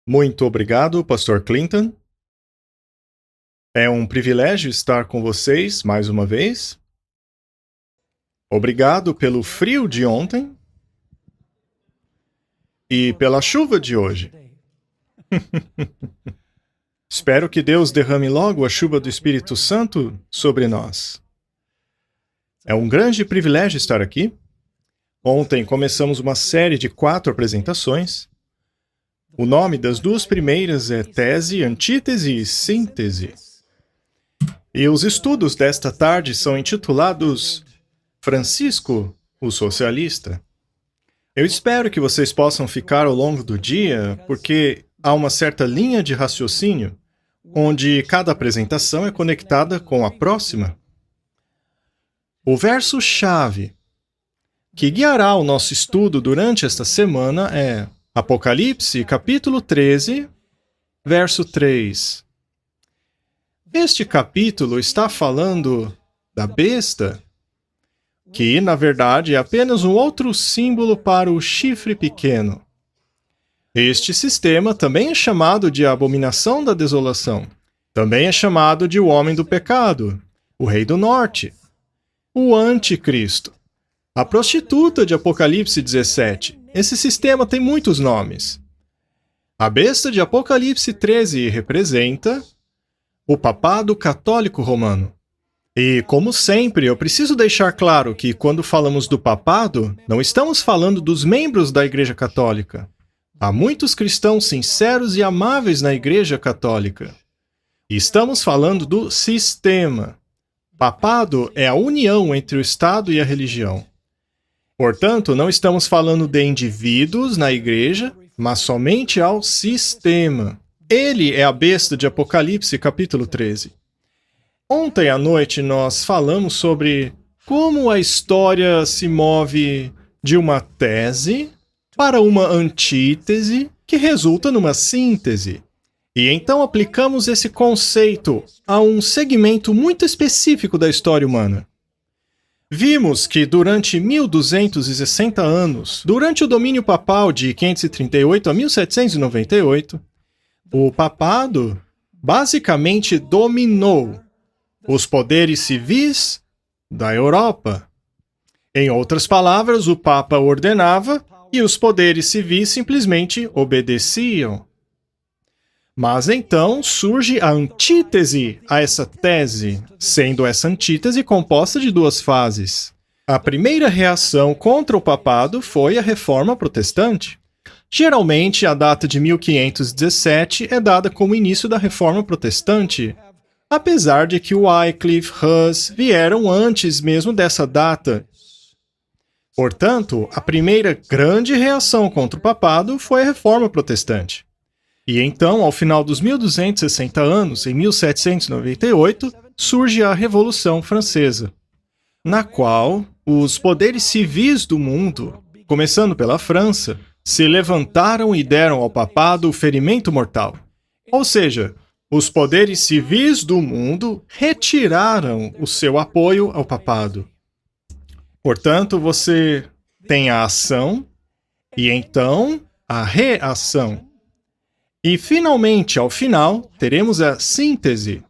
Muito obrigado, Pastor Clinton. É um privilégio estar com vocês mais uma vez. Obrigado pelo frio de ontem e pela chuva de hoje. Espero que Deus derrame logo a chuva do Espírito Santo sobre nós. É um grande privilégio estar aqui. Ontem começamos uma série de 4 apresentações. O nome das 2 primeiras é Tese, Antítese e Síntese. E os estudos desta tarde são intitulados Francisco, o Socialista. Eu espero que vocês possam ficar ao longo do dia, porque há uma certa linha de raciocínio, onde cada apresentação é conectada com a próxima. O verso-chave que guiará o nosso estudo durante esta semana é Apocalipse, capítulo 13, verso 3. Este capítulo está falando da besta, que, na verdade, é apenas um outro símbolo para o chifre pequeno. Este sistema também é chamado de abominação da desolação. Também é chamado de o homem do pecado, o rei do norte, o anticristo, a prostituta de Apocalipse 17. Esse sistema tem muitos nomes. A besta de Apocalipse 13 representa o papado católico romano. E, como sempre, eu preciso deixar claro que, quando falamos do papado, não estamos falando dos membros da Igreja Católica. Há muitos cristãos sinceros e amáveis na Igreja Católica. E estamos falando do sistema. Papado é a união entre o Estado e a religião. Portanto, não estamos falando de indivíduos na Igreja, mas somente ao sistema. Ele é a besta de Apocalipse, capítulo 13. Ontem à noite nós falamos sobre como a história se move de uma tese para uma antítese que resulta numa síntese. E então aplicamos esse conceito a um segmento muito específico da história humana. Vimos que durante 1260 anos, durante o domínio papal de 538 a 1798, o papado basicamente dominou os poderes civis da Europa. Em outras palavras, o Papa ordenava e os poderes civis simplesmente obedeciam. Mas então surge a antítese a essa tese, sendo essa antítese composta de 2 fases. A primeira reação contra o papado foi a Reforma Protestante. Geralmente, a data de 1517 é dada como início da Reforma Protestante, apesar de que Wycliffe e Hus vieram antes mesmo dessa data. Portanto, a primeira grande reação contra o papado foi a Reforma Protestante. E então, ao final dos 1260 anos, em 1798, surge a Revolução Francesa, na qual os poderes civis do mundo, começando pela França, se levantaram e deram ao papado o ferimento mortal. Ou seja, os poderes civis do mundo retiraram o seu apoio ao papado. Portanto, você tem a ação e então a reação. E, finalmente, ao final, teremos a síntese.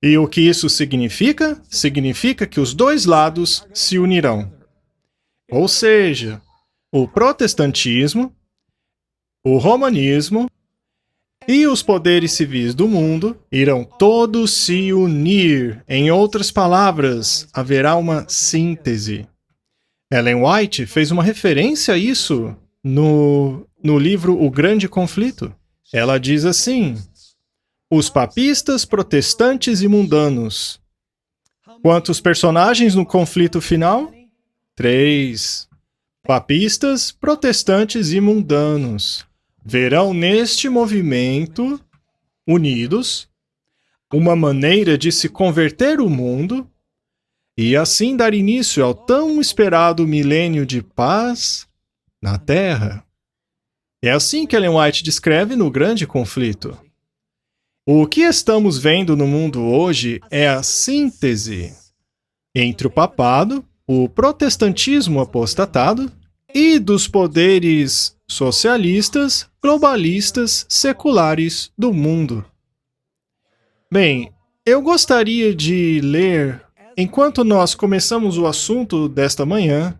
E o que isso significa? Significa que os 2 lados se unirão. Ou seja, o protestantismo, o romanismo e os poderes civis do mundo irão todos se unir. Em outras palavras, haverá uma síntese. Ellen White fez uma referência a isso no livro O Grande Conflito. Ela diz assim: os papistas, protestantes e mundanos. Quantos personagens no conflito final? 3. Papistas, protestantes e mundanos verão neste movimento, unidos, uma maneira de se converter o mundo e assim dar início ao tão esperado milênio de paz na Terra. É assim que Ellen White descreve no Grande Conflito. O que estamos vendo no mundo hoje é a síntese entre o papado, o protestantismo apostatado e dos poderes socialistas globalistas seculares do mundo. Bem, eu gostaria de ler, enquanto nós começamos o assunto desta manhã,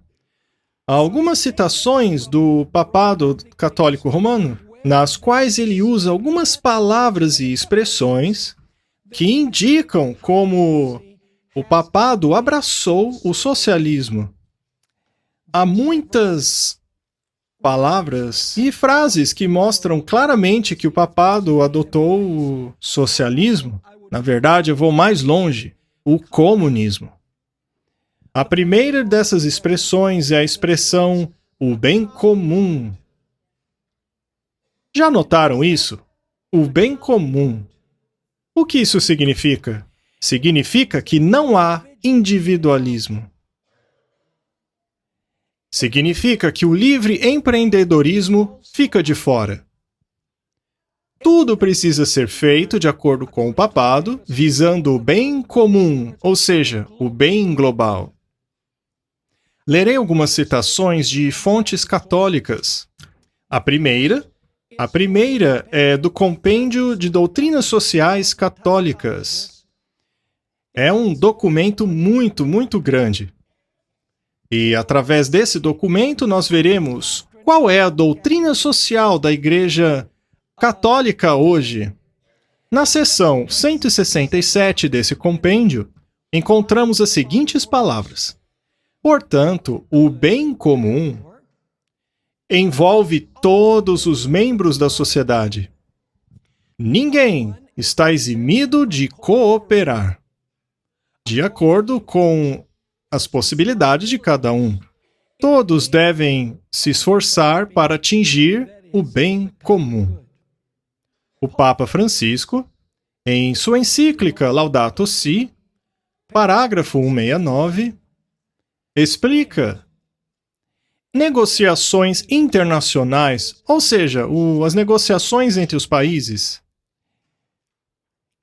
algumas citações do Papado Católico Romano, nas quais ele usa algumas palavras e expressões que indicam como o papado abraçou o socialismo. Há muitas palavras e frases que mostram claramente que o papado adotou o socialismo. Na verdade, eu vou mais longe, o comunismo. A primeira dessas expressões é a expressão o bem comum. Já notaram isso? O bem comum. O que isso significa? Significa que não há individualismo. Significa que o livre empreendedorismo fica de fora. Tudo precisa ser feito de acordo com o papado, visando o bem comum, ou seja, o bem global. Lerei algumas citações de fontes católicas. A primeira é do Compêndio de Doutrinas Sociais Católicas. É um documento muito grande. E através desse documento nós veremos qual é a doutrina social da Igreja Católica hoje. Na seção 167 desse compêndio, encontramos as seguintes palavras. Portanto, o bem comum envolve todos os membros da sociedade. Ninguém está eximido de cooperar, de acordo com as possibilidades de cada um. Todos devem se esforçar para atingir o bem comum. O Papa Francisco, em sua encíclica Laudato Si, parágrafo 169, explica: negociações internacionais, ou seja, as negociações entre os países,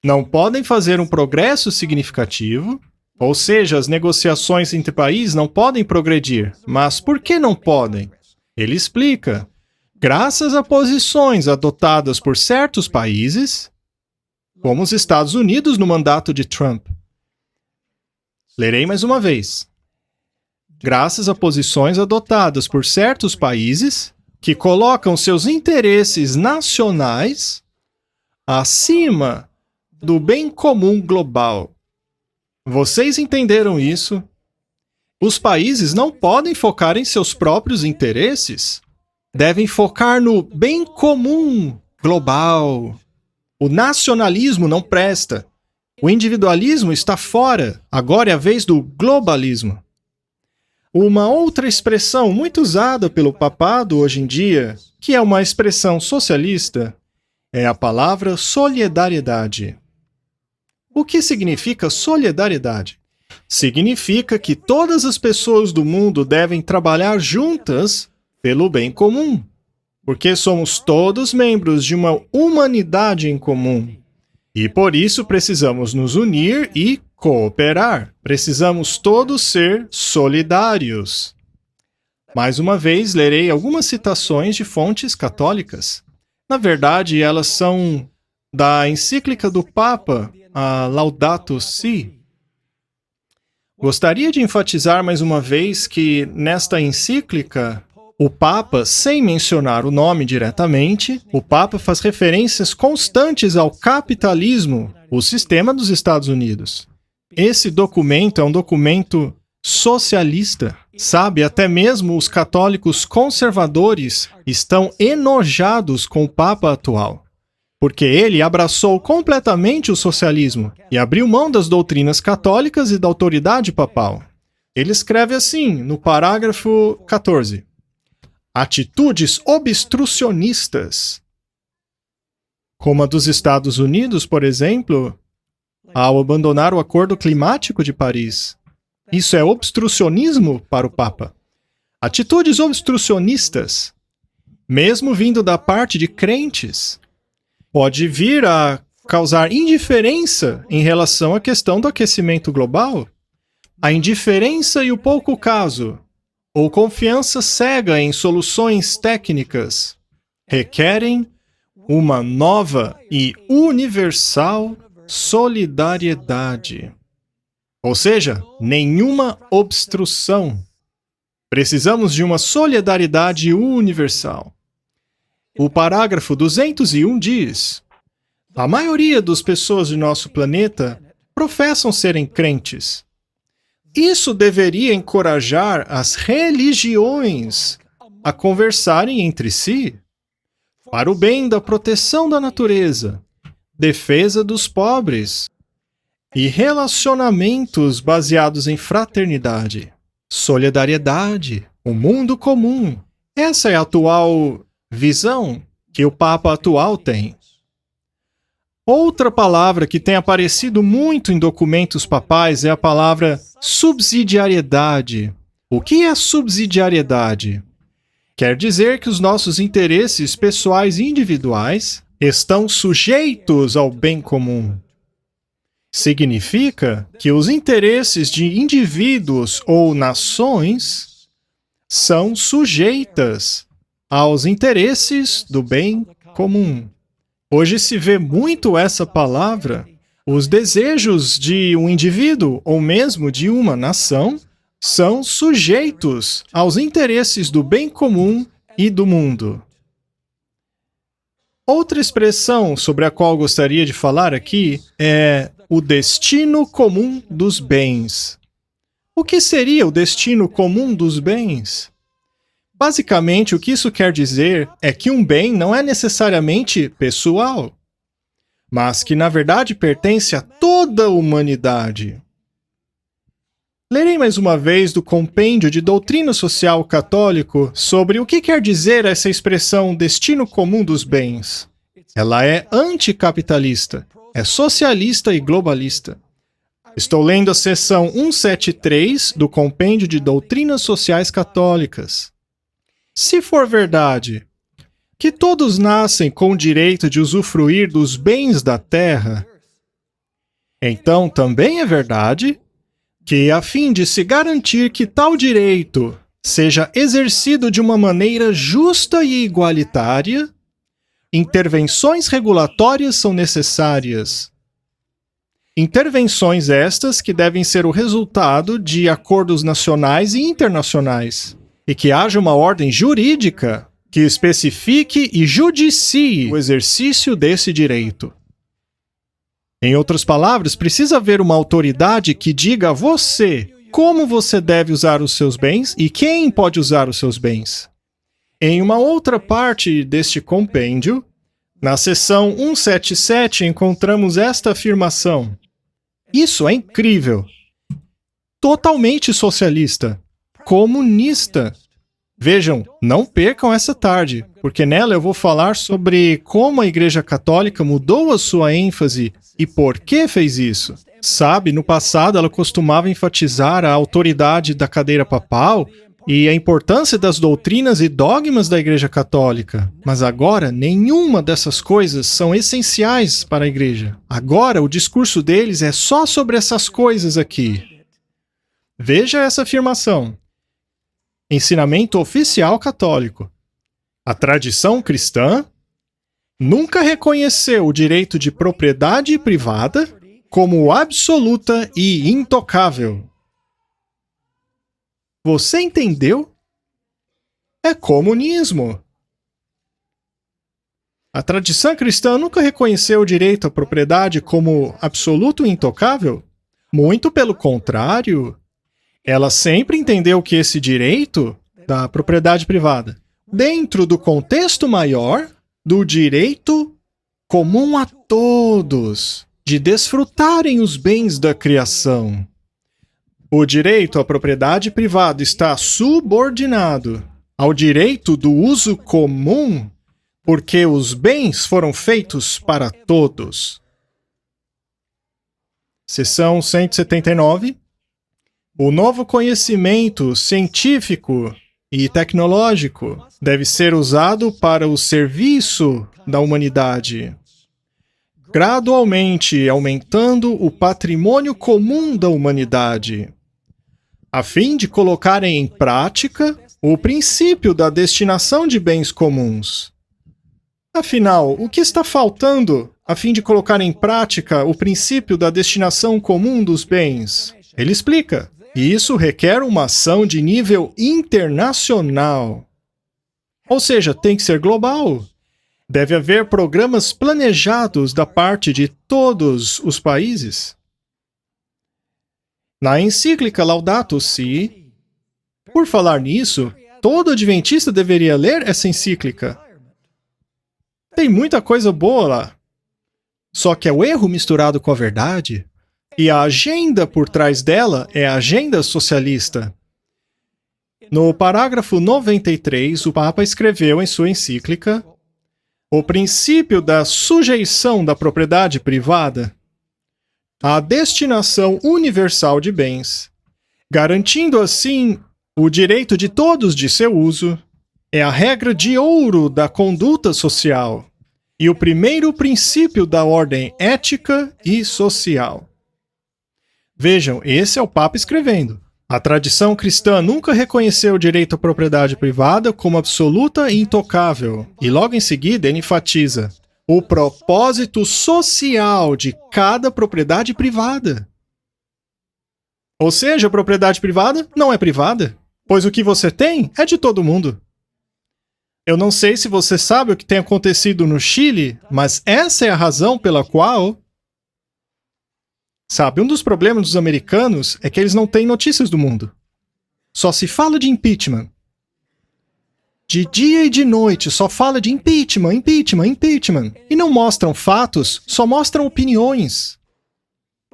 não podem fazer um progresso significativo, ou seja, as negociações entre países não podem progredir. Mas por que não podem? Ele explica: graças a posições adotadas por certos países, como os Estados Unidos no mandato de Trump. Lerei mais uma vez. Graças a posições adotadas por certos países que colocam seus interesses nacionais acima do bem comum global. Vocês entenderam isso? Os países não podem focar em seus próprios interesses. Devem focar no bem comum global. O nacionalismo não presta. O individualismo está fora. Agora é a vez do globalismo. Uma outra expressão muito usada pelo papado hoje em dia, que é uma expressão socialista, é a palavra solidariedade. O que significa solidariedade? Significa que todas as pessoas do mundo devem trabalhar juntas pelo bem comum, porque somos todos membros de uma humanidade em comum. E por isso precisamos nos unir e cooperar. Precisamos todos ser solidários. Mais uma vez, lerei algumas citações de fontes católicas. Na verdade, elas são da encíclica do Papa, a Laudato Si. Gostaria de enfatizar mais uma vez que, nesta encíclica, o Papa, sem mencionar o nome diretamente, o Papa faz referências constantes ao capitalismo, o sistema dos Estados Unidos. Esse documento é um documento socialista. Sabe, até mesmo os católicos conservadores estão enojados com o Papa atual, porque ele abraçou completamente o socialismo e abriu mão das doutrinas católicas e da autoridade papal. Ele escreve assim, no parágrafo 14. Atitudes obstrucionistas, como a dos Estados Unidos, por exemplo, ao abandonar o Acordo Climático de Paris. Isso é obstrucionismo para o Papa. Atitudes obstrucionistas, mesmo vindo da parte de crentes, pode vir a causar indiferença em relação à questão do aquecimento global. A indiferença e o pouco caso, ou confiança cega em soluções técnicas, requerem uma nova e universal solidariedade. Ou seja, nenhuma obstrução. Precisamos de uma solidariedade universal. O parágrafo 201 diz: a maioria das pessoas de nosso planeta professam serem crentes. Isso deveria encorajar as religiões a conversarem entre si para o bem da proteção da natureza, defesa dos pobres e relacionamentos baseados em fraternidade, solidariedade, o mundo comum. Essa é a atual visão que o Papa atual tem. Outra palavra que tem aparecido muito em documentos papais é a palavra subsidiariedade. O que é subsidiariedade? Quer dizer que os nossos interesses pessoais e individuais estão sujeitos ao bem comum. Significa que os interesses de indivíduos ou nações são sujeitas aos interesses do bem comum. Hoje se vê muito essa palavra. Os desejos de um indivíduo ou mesmo de uma nação são sujeitos aos interesses do bem comum e do mundo. Outra expressão sobre a qual gostaria de falar aqui é o destino comum dos bens. O que seria o destino comum dos bens? Basicamente, o que isso quer dizer é que um bem não é necessariamente pessoal, mas que, na verdade, pertence a toda a humanidade. Lerei mais uma vez do Compêndio de Doutrina Social Católico sobre o que quer dizer essa expressão destino comum dos bens. Ela é anticapitalista, é socialista e globalista. Estou lendo a seção 173 do Compêndio de Doutrinas Sociais Católicas. Se for verdade que todos nascem com o direito de usufruir dos bens da terra, então também é verdade que, a fim de se garantir que tal direito seja exercido de uma maneira justa e igualitária, intervenções regulatórias são necessárias. Intervenções estas que devem ser o resultado de acordos nacionais e internacionais, e que haja uma ordem jurídica que especifique e judicie o exercício desse direito. Em outras palavras, precisa haver uma autoridade que diga a você como você deve usar os seus bens e quem pode usar os seus bens. Em uma outra parte deste compêndio, na seção 177, encontramos esta afirmação. Isso é incrível. Totalmente socialista. Comunista. Vejam, não percam essa tarde, porque nela eu vou falar sobre como a Igreja Católica mudou a sua ênfase e por que fez isso. Sabe, no passado ela costumava enfatizar a autoridade da cadeira papal e a importância das doutrinas e dogmas da Igreja Católica. Mas agora, nenhuma dessas coisas são essenciais para a Igreja. Agora, o discurso deles é só sobre essas coisas aqui. Veja essa afirmação. Ensinamento oficial católico. A tradição cristã nunca reconheceu o direito de propriedade privada como absoluta e intocável. Você entendeu? É comunismo. A tradição cristã nunca reconheceu o direito à propriedade como absoluto e intocável? Muito pelo contrário. Ela sempre entendeu que esse direito da propriedade privada, dentro do contexto maior do direito comum a todos, de desfrutarem os bens da criação. O direito à propriedade privada está subordinado ao direito do uso comum, porque os bens foram feitos para todos. Seção 179. O novo conhecimento científico e tecnológico deve ser usado para o serviço da humanidade, gradualmente aumentando o patrimônio comum da humanidade, a fim de colocarem em prática o princípio da destinação de bens comuns. Afinal, o que está faltando a fim de colocar em prática o princípio da destinação comum dos bens? Ele explica. E isso requer uma ação de nível internacional. Ou seja, tem que ser global. Deve haver programas planejados da parte de todos os países. Na encíclica Laudato Si, por falar nisso, todo adventista deveria ler essa encíclica. Tem muita coisa boa lá. Só que é o erro misturado com a verdade. E a agenda por trás dela é a agenda socialista. No parágrafo 93, o Papa escreveu em sua encíclica o princípio da sujeição da propriedade privada à destinação universal de bens, garantindo assim o direito de todos de seu uso, é a regra de ouro da conduta social e o primeiro princípio da ordem ética e social. Vejam, esse é o Papa escrevendo. A tradição cristã nunca reconheceu o direito à propriedade privada como absoluta e intocável. E logo em seguida ele enfatiza o propósito social de cada propriedade privada. Ou seja, a propriedade privada não é privada, pois o que você tem é de todo mundo. Eu não sei se você sabe o que tem acontecido no Chile, mas essa é a razão pela qual... Sabe, um dos problemas dos americanos é que eles não têm notícias do mundo. Só se fala de impeachment. De dia e de noite só fala de impeachment, impeachment, impeachment. E não mostram fatos, só mostram opiniões.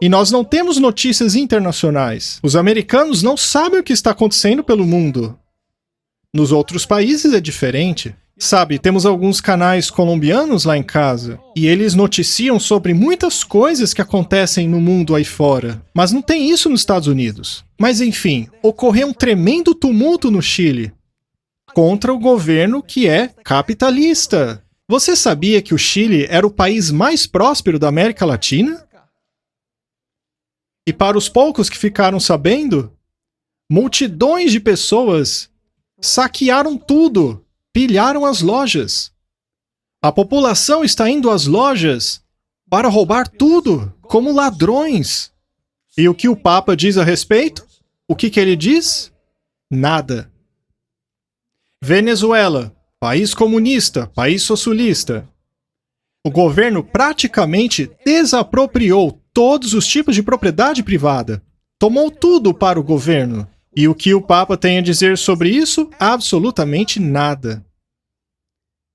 E nós não temos notícias internacionais. Os americanos não sabem o que está acontecendo pelo mundo. Nos outros países é diferente. Sabe, temos alguns canais colombianos lá em casa, e eles noticiam sobre muitas coisas que acontecem no mundo aí fora. Mas não tem isso nos Estados Unidos. Mas enfim, ocorreu um tremendo tumulto no Chile contra o governo que é capitalista. Você sabia que o Chile era o país mais próspero da América Latina? E para os poucos que ficaram sabendo, multidões de pessoas saquearam tudo. Pilharam as lojas. A população está indo às lojas para roubar tudo, como ladrões. E o que o Papa diz a respeito? O que ele diz? Nada. Venezuela, país comunista, país socialista. O governo praticamente desapropriou todos os tipos de propriedade privada. Tomou tudo para o governo. E o que o Papa tem a dizer sobre isso? Absolutamente nada.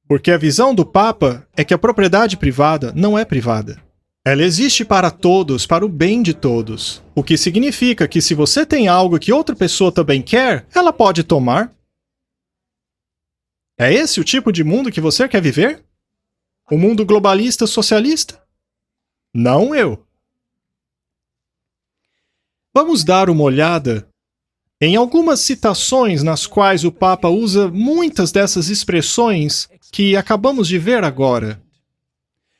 Porque a visão do Papa é que a propriedade privada não é privada. Ela existe para todos, para o bem de todos. O que significa que se você tem algo que outra pessoa também quer, ela pode tomar. É esse o tipo de mundo que você quer viver? O mundo globalista socialista? Não eu. Vamos dar uma olhada em algumas citações nas quais o Papa usa muitas dessas expressões que acabamos de ver agora.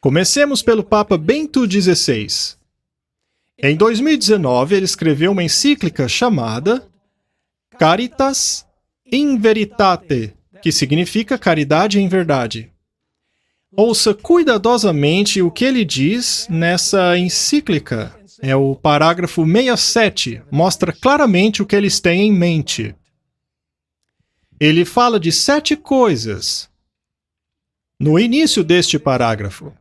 Comecemos pelo Papa Bento XVI. Em 2019, ele escreveu uma encíclica chamada Caritas in Veritate, que significa caridade em verdade. Ouça cuidadosamente o que ele diz nessa encíclica. É o parágrafo 67, mostra claramente o que eles têm em mente. Ele fala de 7 coisas no início deste parágrafo.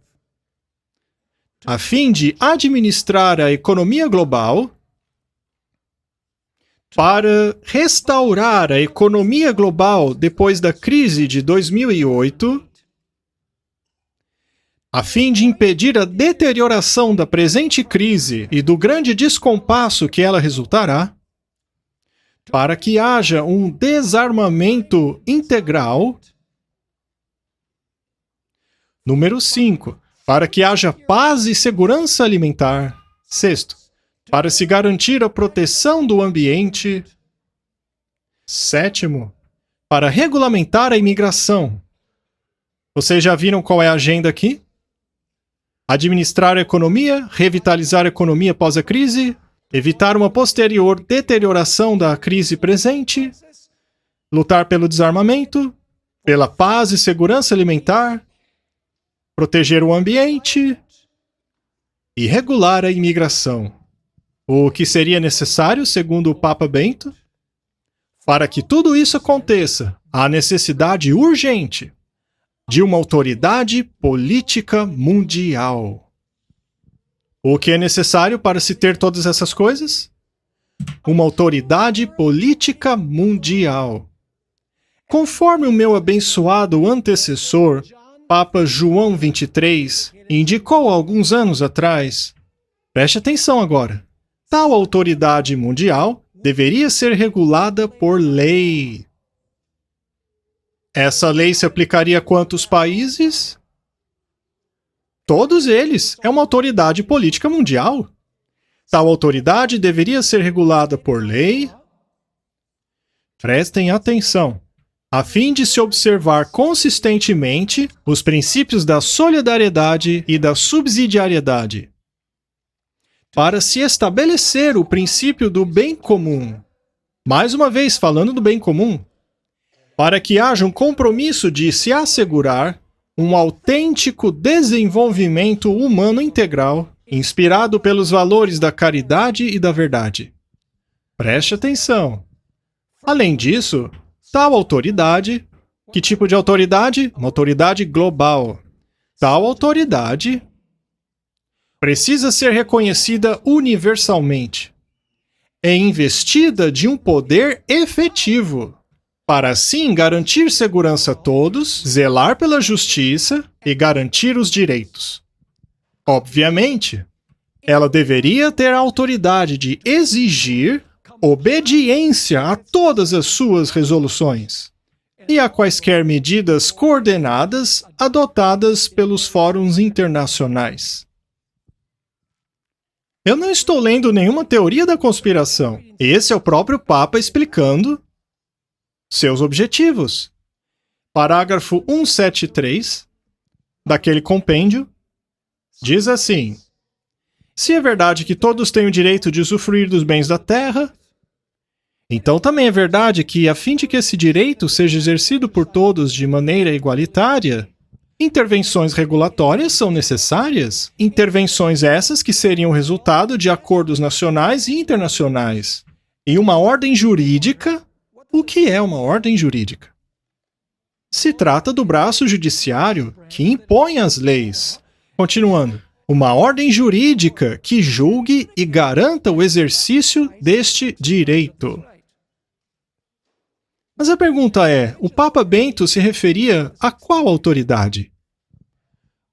A fim de administrar a economia global, para restaurar a economia global depois da crise de 2008, a fim de impedir a deterioração da presente crise e do grande descompasso que ela resultará, para que haja um desarmamento integral. Número 5. Para que haja paz e segurança alimentar. 6. Para se garantir a proteção do ambiente. 7. Para regulamentar a imigração. Vocês já viram qual é a agenda aqui? Administrar a economia, revitalizar a economia após a crise, evitar uma posterior deterioração da crise presente, lutar pelo desarmamento, pela paz e segurança alimentar, proteger o ambiente e regular a imigração. O que seria necessário, segundo o Papa Bento? Para que tudo isso aconteça, há necessidade urgente de uma autoridade política mundial. O que é necessário para se ter todas essas coisas? Uma autoridade política mundial. Conforme o meu abençoado antecessor, Papa João XXIII, indicou há alguns anos atrás, preste atenção agora, tal autoridade mundial deveria ser regulada por lei. Essa lei se aplicaria a quantos países? Todos eles. É uma autoridade política mundial. Tal autoridade deveria ser regulada por lei. Prestem atenção. A fim de se observar consistentemente os princípios da solidariedade e da subsidiariedade. Para se estabelecer o princípio do bem comum. Mais uma vez, falando do bem comum. Para que haja um compromisso de se assegurar um autêntico desenvolvimento humano integral, inspirado pelos valores da caridade e da verdade. Preste atenção. Além disso, tal autoridade, que tipo de autoridade? Uma autoridade global. Tal autoridade precisa ser reconhecida universalmente. É investida de um poder efetivo, para assim garantir segurança a todos, zelar pela justiça e garantir os direitos. Obviamente, ela deveria ter a autoridade de exigir obediência a todas as suas resoluções e a quaisquer medidas coordenadas adotadas pelos fóruns internacionais. Eu não estou lendo nenhuma teoria da conspiração. Esse é o próprio Papa explicando seus objetivos. Parágrafo 173 daquele compêndio diz assim: se é verdade que todos têm o direito de usufruir dos bens da terra, então também é verdade que, a fim de que esse direito seja exercido por todos de maneira igualitária, intervenções regulatórias são necessárias. Intervenções essas que seriam resultado de acordos nacionais e internacionais. E uma ordem jurídica. O que é uma ordem jurídica? Se trata do braço judiciário que impõe as leis. Continuando. Uma ordem jurídica que julgue e garanta o exercício deste direito. Mas a pergunta é, o Papa Bento se referia a qual autoridade?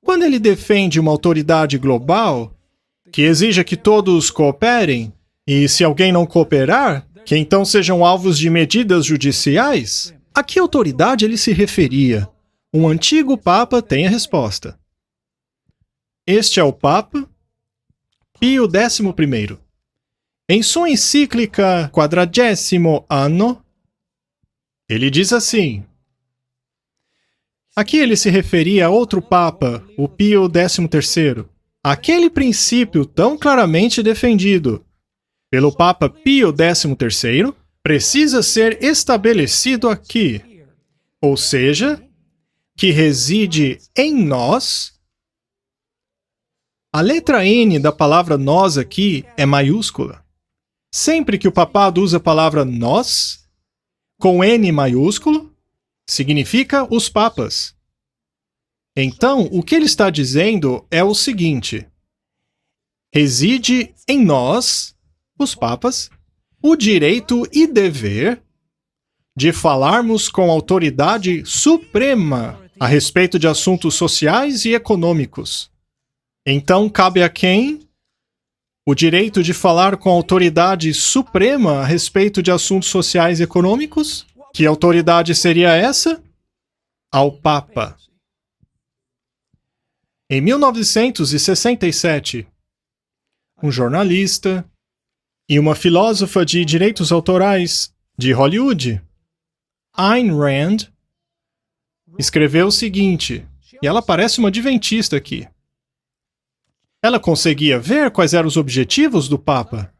Quando ele defende uma autoridade global, que exija que todos cooperem, e se alguém não cooperar, que então sejam alvos de medidas judiciais? A que autoridade ele se referia? Um antigo Papa tem a resposta. Este é o Papa Pio XI. Em sua encíclica 40º Anno, ele diz assim. Aqui ele se referia a outro Papa, o Pio XIII. Aquele princípio tão claramente defendido pelo Papa Pio XIII precisa ser estabelecido aqui, ou seja, que reside em nós. A letra N da palavra nós aqui é maiúscula. Sempre que o papado usa a palavra nós, com N maiúsculo, significa os papas. Então, o que ele está dizendo é o seguinte: reside em nós, os papas, o direito e dever de falarmos com autoridade suprema a respeito de assuntos sociais e econômicos. Então, cabe a quem o direito de falar com autoridade suprema a respeito de assuntos sociais e econômicos? Que autoridade seria essa? Ao Papa. Em 1967, um jornalista e uma filósofa de direitos autorais de Hollywood, Ayn Rand, escreveu o seguinte, e ela parece uma adventista aqui. Ela conseguia ver quais eram os objetivos do Papa.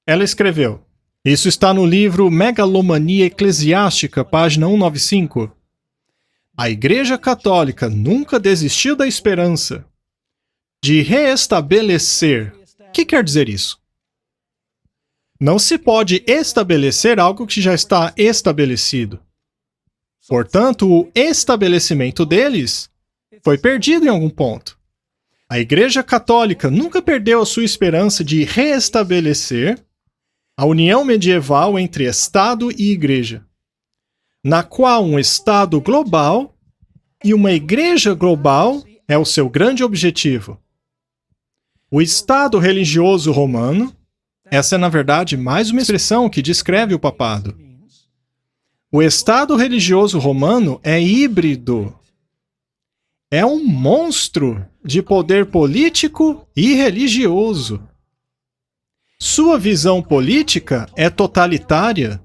Ela escreveu, isso está no livro Megalomania Eclesiástica, página 195. A Igreja Católica nunca desistiu da esperança de reestabelecer. O que quer dizer isso? Não se pode estabelecer algo que já está estabelecido. Portanto, o estabelecimento deles foi perdido em algum ponto. A Igreja Católica nunca perdeu a sua esperança de reestabelecer a união medieval entre Estado e Igreja, na qual um Estado global e uma Igreja global é o seu grande objetivo. O Estado religioso romano, essa é na verdade mais uma expressão que descreve o papado. O Estado religioso romano é híbrido. É um monstro de poder político e religioso. Sua visão política é totalitária.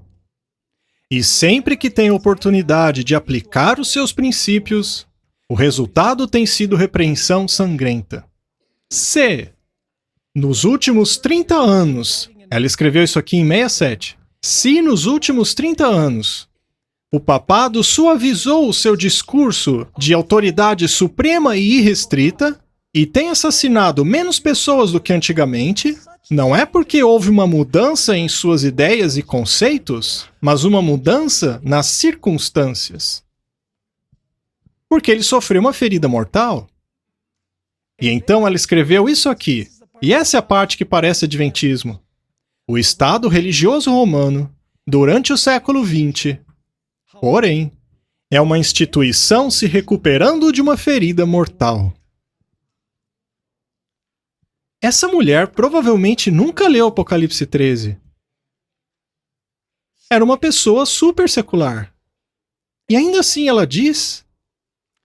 E sempre que tem oportunidade de aplicar os seus princípios, o resultado tem sido repreensão sangrenta. Se, nos últimos 30 anos, ela escreveu isso aqui em 67, se nos últimos 30 anos o papado suavizou o seu discurso de autoridade suprema e irrestrita e tem assassinado menos pessoas do que antigamente, não é porque houve uma mudança em suas ideias e conceitos, mas uma mudança nas circunstâncias. Porque ele sofreu uma ferida mortal. E então ela escreveu isso aqui, e essa é a parte que parece adventismo. O Estado religioso romano, durante o século XX, porém, é uma instituição se recuperando de uma ferida mortal. Essa mulher provavelmente nunca leu Apocalipse 13. Era uma pessoa super secular. E ainda assim ela diz: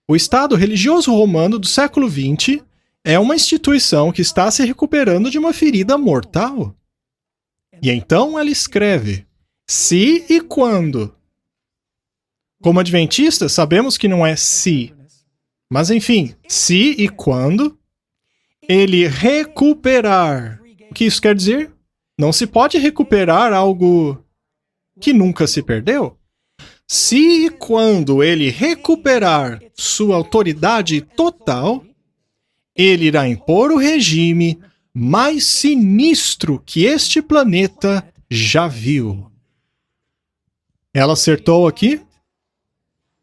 o Estado religioso romano do século XX é uma instituição que está se recuperando de uma ferida mortal. E então ela escreve: se e quando. Como adventistas, sabemos que não é se. Mas enfim, se e quando ele recuperar. O que isso quer dizer? Não se pode recuperar algo que nunca se perdeu. Se e quando ele recuperar sua autoridade total, ele irá impor o regime mais sinistro que este planeta já viu. Ela acertou aqui?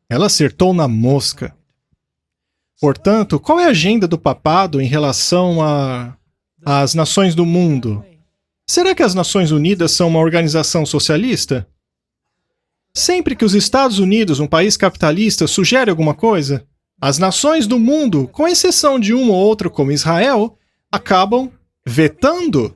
Ela acertou na mosca. Portanto, qual é a agenda do papado em relação às nações do mundo? Será que as Nações Unidas são uma organização socialista? Sempre que os Estados Unidos, um país capitalista, sugere alguma coisa, as nações do mundo, com exceção de um ou outro como Israel, acabam vetando.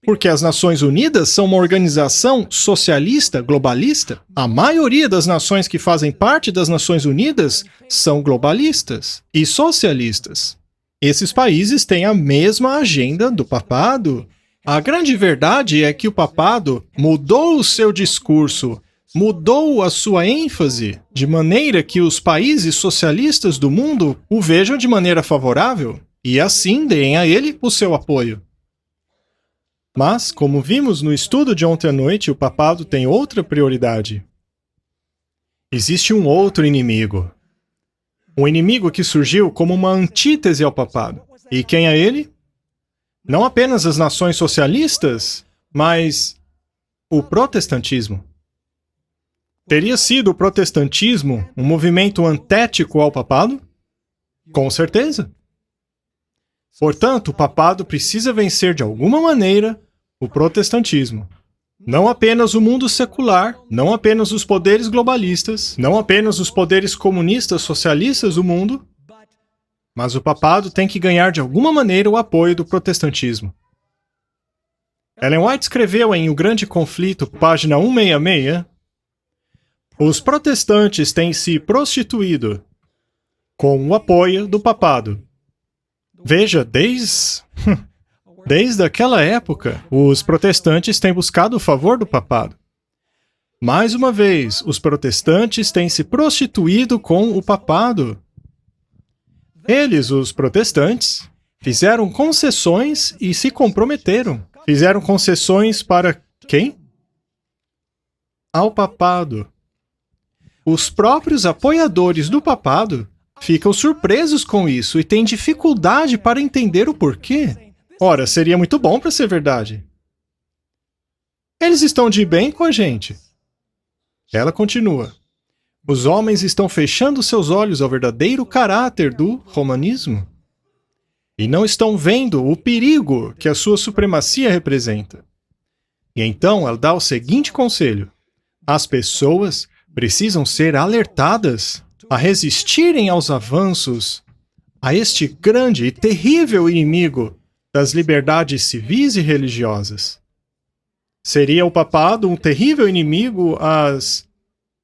Porque as Nações Unidas são uma organização socialista, globalista. A maioria das nações que fazem parte das Nações Unidas são globalistas e socialistas. Esses países têm a mesma agenda do papado. A grande verdade é que o papado mudou o seu discurso, mudou a sua ênfase, de maneira que os países socialistas do mundo o vejam de maneira favorável e assim deem a ele o seu apoio. Mas, como vimos no estudo de ontem à noite, o papado tem outra prioridade. Existe um outro inimigo. Um inimigo que surgiu como uma antítese ao papado. E quem é ele? Não apenas as nações socialistas, mas o protestantismo. Teria sido o protestantismo um movimento antético ao papado? Com certeza. Portanto, o papado precisa vencer de alguma maneira o protestantismo. Não apenas o mundo secular, não apenas os poderes globalistas, não apenas os poderes comunistas socialistas do mundo, mas o papado tem que ganhar de alguma maneira o apoio do protestantismo. Ellen White escreveu em O Grande Conflito, página 166, os protestantes têm se prostituído com o apoio do papado. Veja, desde aquela época, os protestantes têm buscado o favor do papado. Mais uma vez, os protestantes têm se prostituído com o papado. Eles, os protestantes, fizeram concessões e se comprometeram. Fizeram concessões para quem? Ao papado. os próprios apoiadores do papado ficam surpresos com isso e têm dificuldade para entender o porquê. Ora, seria muito bom para ser verdade. Eles estão de bem com a gente. Ela continua. Os homens estão fechando seus olhos ao verdadeiro caráter do romanismo e não estão vendo o perigo que a sua supremacia representa. E então ela dá o seguinte conselho: as pessoas precisam ser alertadas a resistirem aos avanços a este grande e terrível inimigo das liberdades civis e religiosas. Seria o papado um terrível inimigo às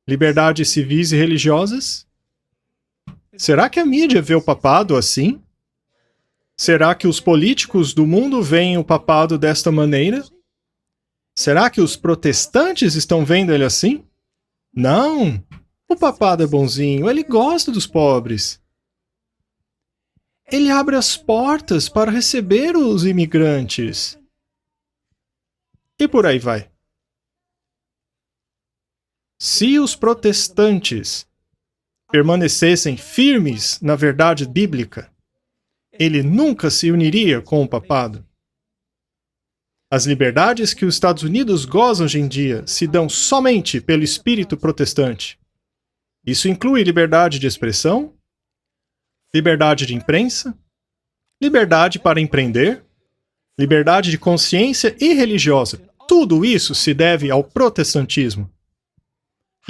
liberdades civis e religiosas? Será que a mídia vê o papado assim? Será que os políticos do mundo veem o papado desta maneira? Será que os protestantes estão vendo ele assim? Não! O papado é bonzinho, ele gosta dos pobres. Ele abre as portas para receber os imigrantes. E por aí vai. Se os protestantes permanecessem firmes na verdade bíblica, ele nunca se uniria com o papado. As liberdades que os Estados Unidos gozam hoje em dia se dão somente pelo espírito protestante. Isso inclui liberdade de expressão, liberdade de imprensa, liberdade para empreender, liberdade de consciência e religiosa. Tudo isso se deve ao protestantismo.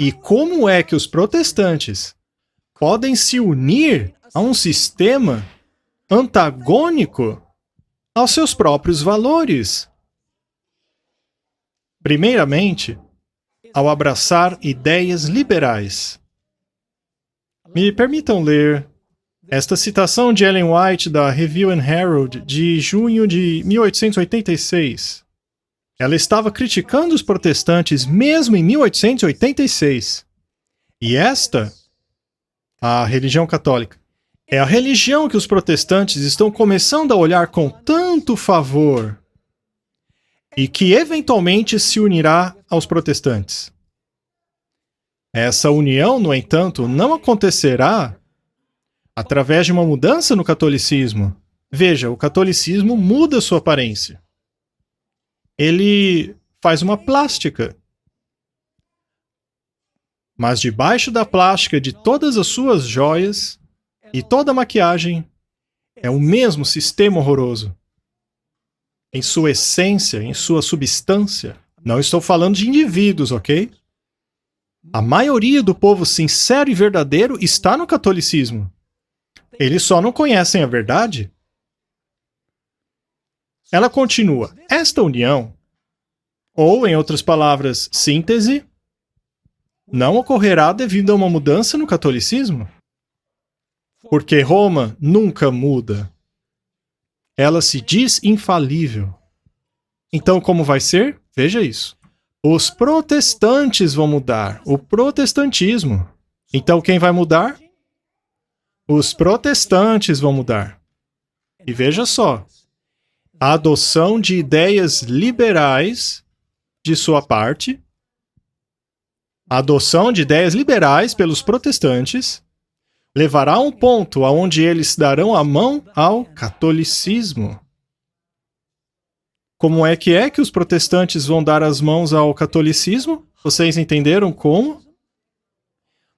E como é que os protestantes podem se unir a um sistema antagônico aos seus próprios valores? Primeiramente, ao abraçar ideias liberais. Me permitam ler esta citação de Ellen White da Review and Herald de junho de 1886. Ela estava criticando os protestantes mesmo em 1886. E esta, a religião católica, é a religião que os protestantes estão começando a olhar com tanto favor e que eventualmente se unirá aos protestantes. Essa união, no entanto, não acontecerá através de uma mudança no catolicismo. Veja, o catolicismo muda sua aparência. Ele faz uma plástica. Mas debaixo da plástica de todas as suas joias e toda a maquiagem é o mesmo sistema horroroso. Em sua essência, em sua substância. Não estou falando de indivíduos, ok? A maioria do povo sincero e verdadeiro está no catolicismo. Eles só não conhecem a verdade. Ela continua. Esta união, ou em outras palavras, síntese, não ocorrerá devido a uma mudança no catolicismo. Porque Roma nunca muda. Ela se diz infalível. Então, como vai ser? Veja isso. Os protestantes vão mudar. O protestantismo. Então, quem vai mudar? Os protestantes vão mudar. E veja só. A adoção de ideias liberais de sua parte. A adoção de ideias liberais pelos protestantes levará a um ponto aonde eles darão a mão ao catolicismo. Como é que os protestantes vão dar as mãos ao catolicismo? Vocês entenderam como?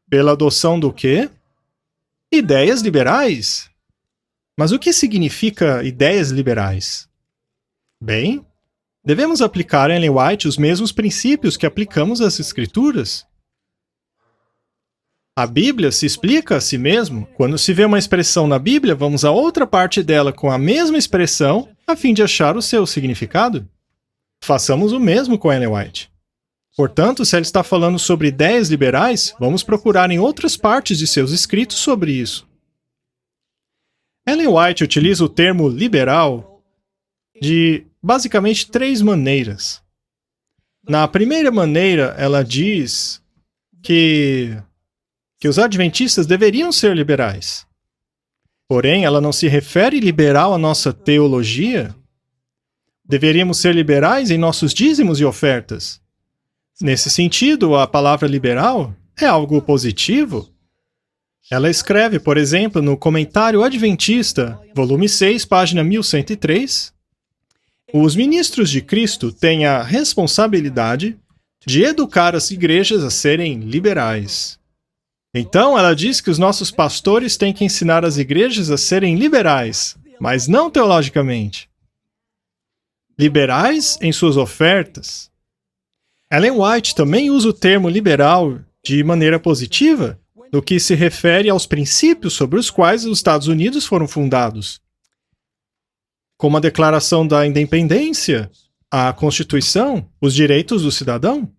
Pela adoção do quê? Ideias liberais. Mas o que significa ideias liberais? Bem, devemos aplicar a Ellen White os mesmos princípios que aplicamos às Escrituras. A Bíblia se explica a si mesmo. Quando se vê uma expressão na Bíblia, vamos a outra parte dela com a mesma expressão, a fim de achar o seu significado. Façamos o mesmo com Ellen White. Portanto, se ela está falando sobre ideias liberais, vamos procurar em outras partes de seus escritos sobre isso. Ellen White utiliza o termo liberal de basicamente 3 maneiras. Na primeira maneira, ela diz que os adventistas deveriam ser liberais. Porém, ela não se refere liberal à nossa teologia. Deveríamos ser liberais em nossos dízimos e ofertas. Nesse sentido, a palavra liberal é algo positivo. Ela escreve, por exemplo, no Comentário Adventista, volume 6, página 1103, os ministros de Cristo têm a responsabilidade de educar as igrejas a serem liberais. Então, ela diz que os nossos pastores têm que ensinar as igrejas a serem liberais, mas não teologicamente. Liberais em suas ofertas. Ellen White também usa o termo liberal de maneira positiva no que se refere aos princípios sobre os quais os Estados Unidos foram fundados, como a Declaração da Independência, a Constituição, os direitos do cidadão.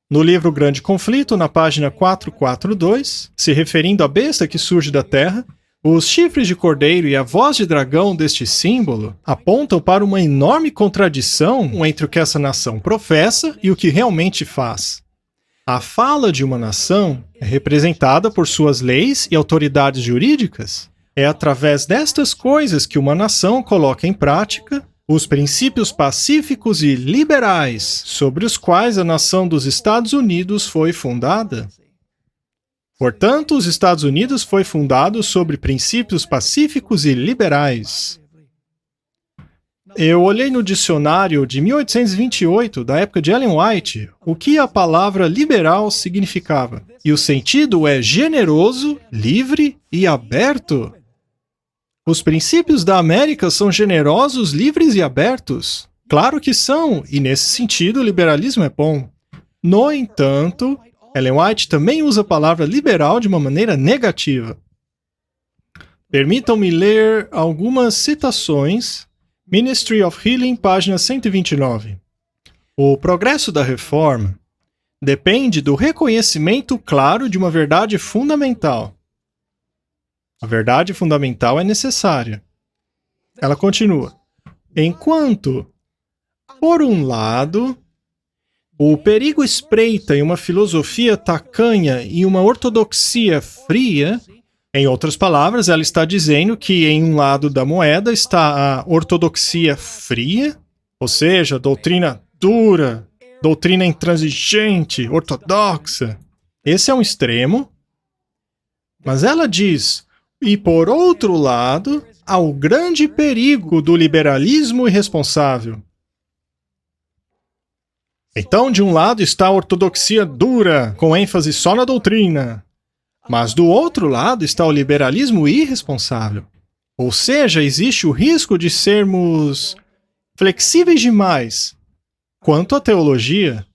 No livro Grande Conflito, na página 442, se referindo à besta que surge da terra, os chifres de cordeiro e a voz de dragão deste símbolo apontam para uma enorme contradição entre o que essa nação professa e o que realmente faz. A fala de uma nação é representada por suas leis e autoridades jurídicas. É através destas coisas que uma nação coloca em prática os princípios pacíficos e liberais sobre os quais a nação dos Estados Unidos foi fundada. Portanto, os Estados Unidos foi fundado sobre princípios pacíficos e liberais. Eu olhei no dicionário de 1828, da época de Ellen White, o que a palavra liberal significava. E o sentido é generoso, livre e aberto. Os princípios da América são generosos, livres e abertos. Claro que são, e nesse sentido o liberalismo é bom. No entanto, Ellen White também usa a palavra liberal de uma maneira negativa. Permitam-me ler algumas citações. Ministry of Healing, página 129. O progresso da reforma depende do reconhecimento claro de uma verdade fundamental. A verdade fundamental é necessária. Ela continua. Enquanto, por um lado, o perigo espreita em uma filosofia tacanha e uma ortodoxia fria. Em outras palavras, ela está dizendo que em um lado da moeda está a ortodoxia fria, ou seja, doutrina dura, doutrina intransigente, ortodoxa. Esse é um extremo. Mas ela diz, e por outro lado, há o grande perigo do liberalismo irresponsável. Então, de um lado está a ortodoxia dura, com ênfase só na doutrina. Mas do outro lado está o liberalismo irresponsável. Ou seja, existe o risco de sermos flexíveis demais quanto à teologia.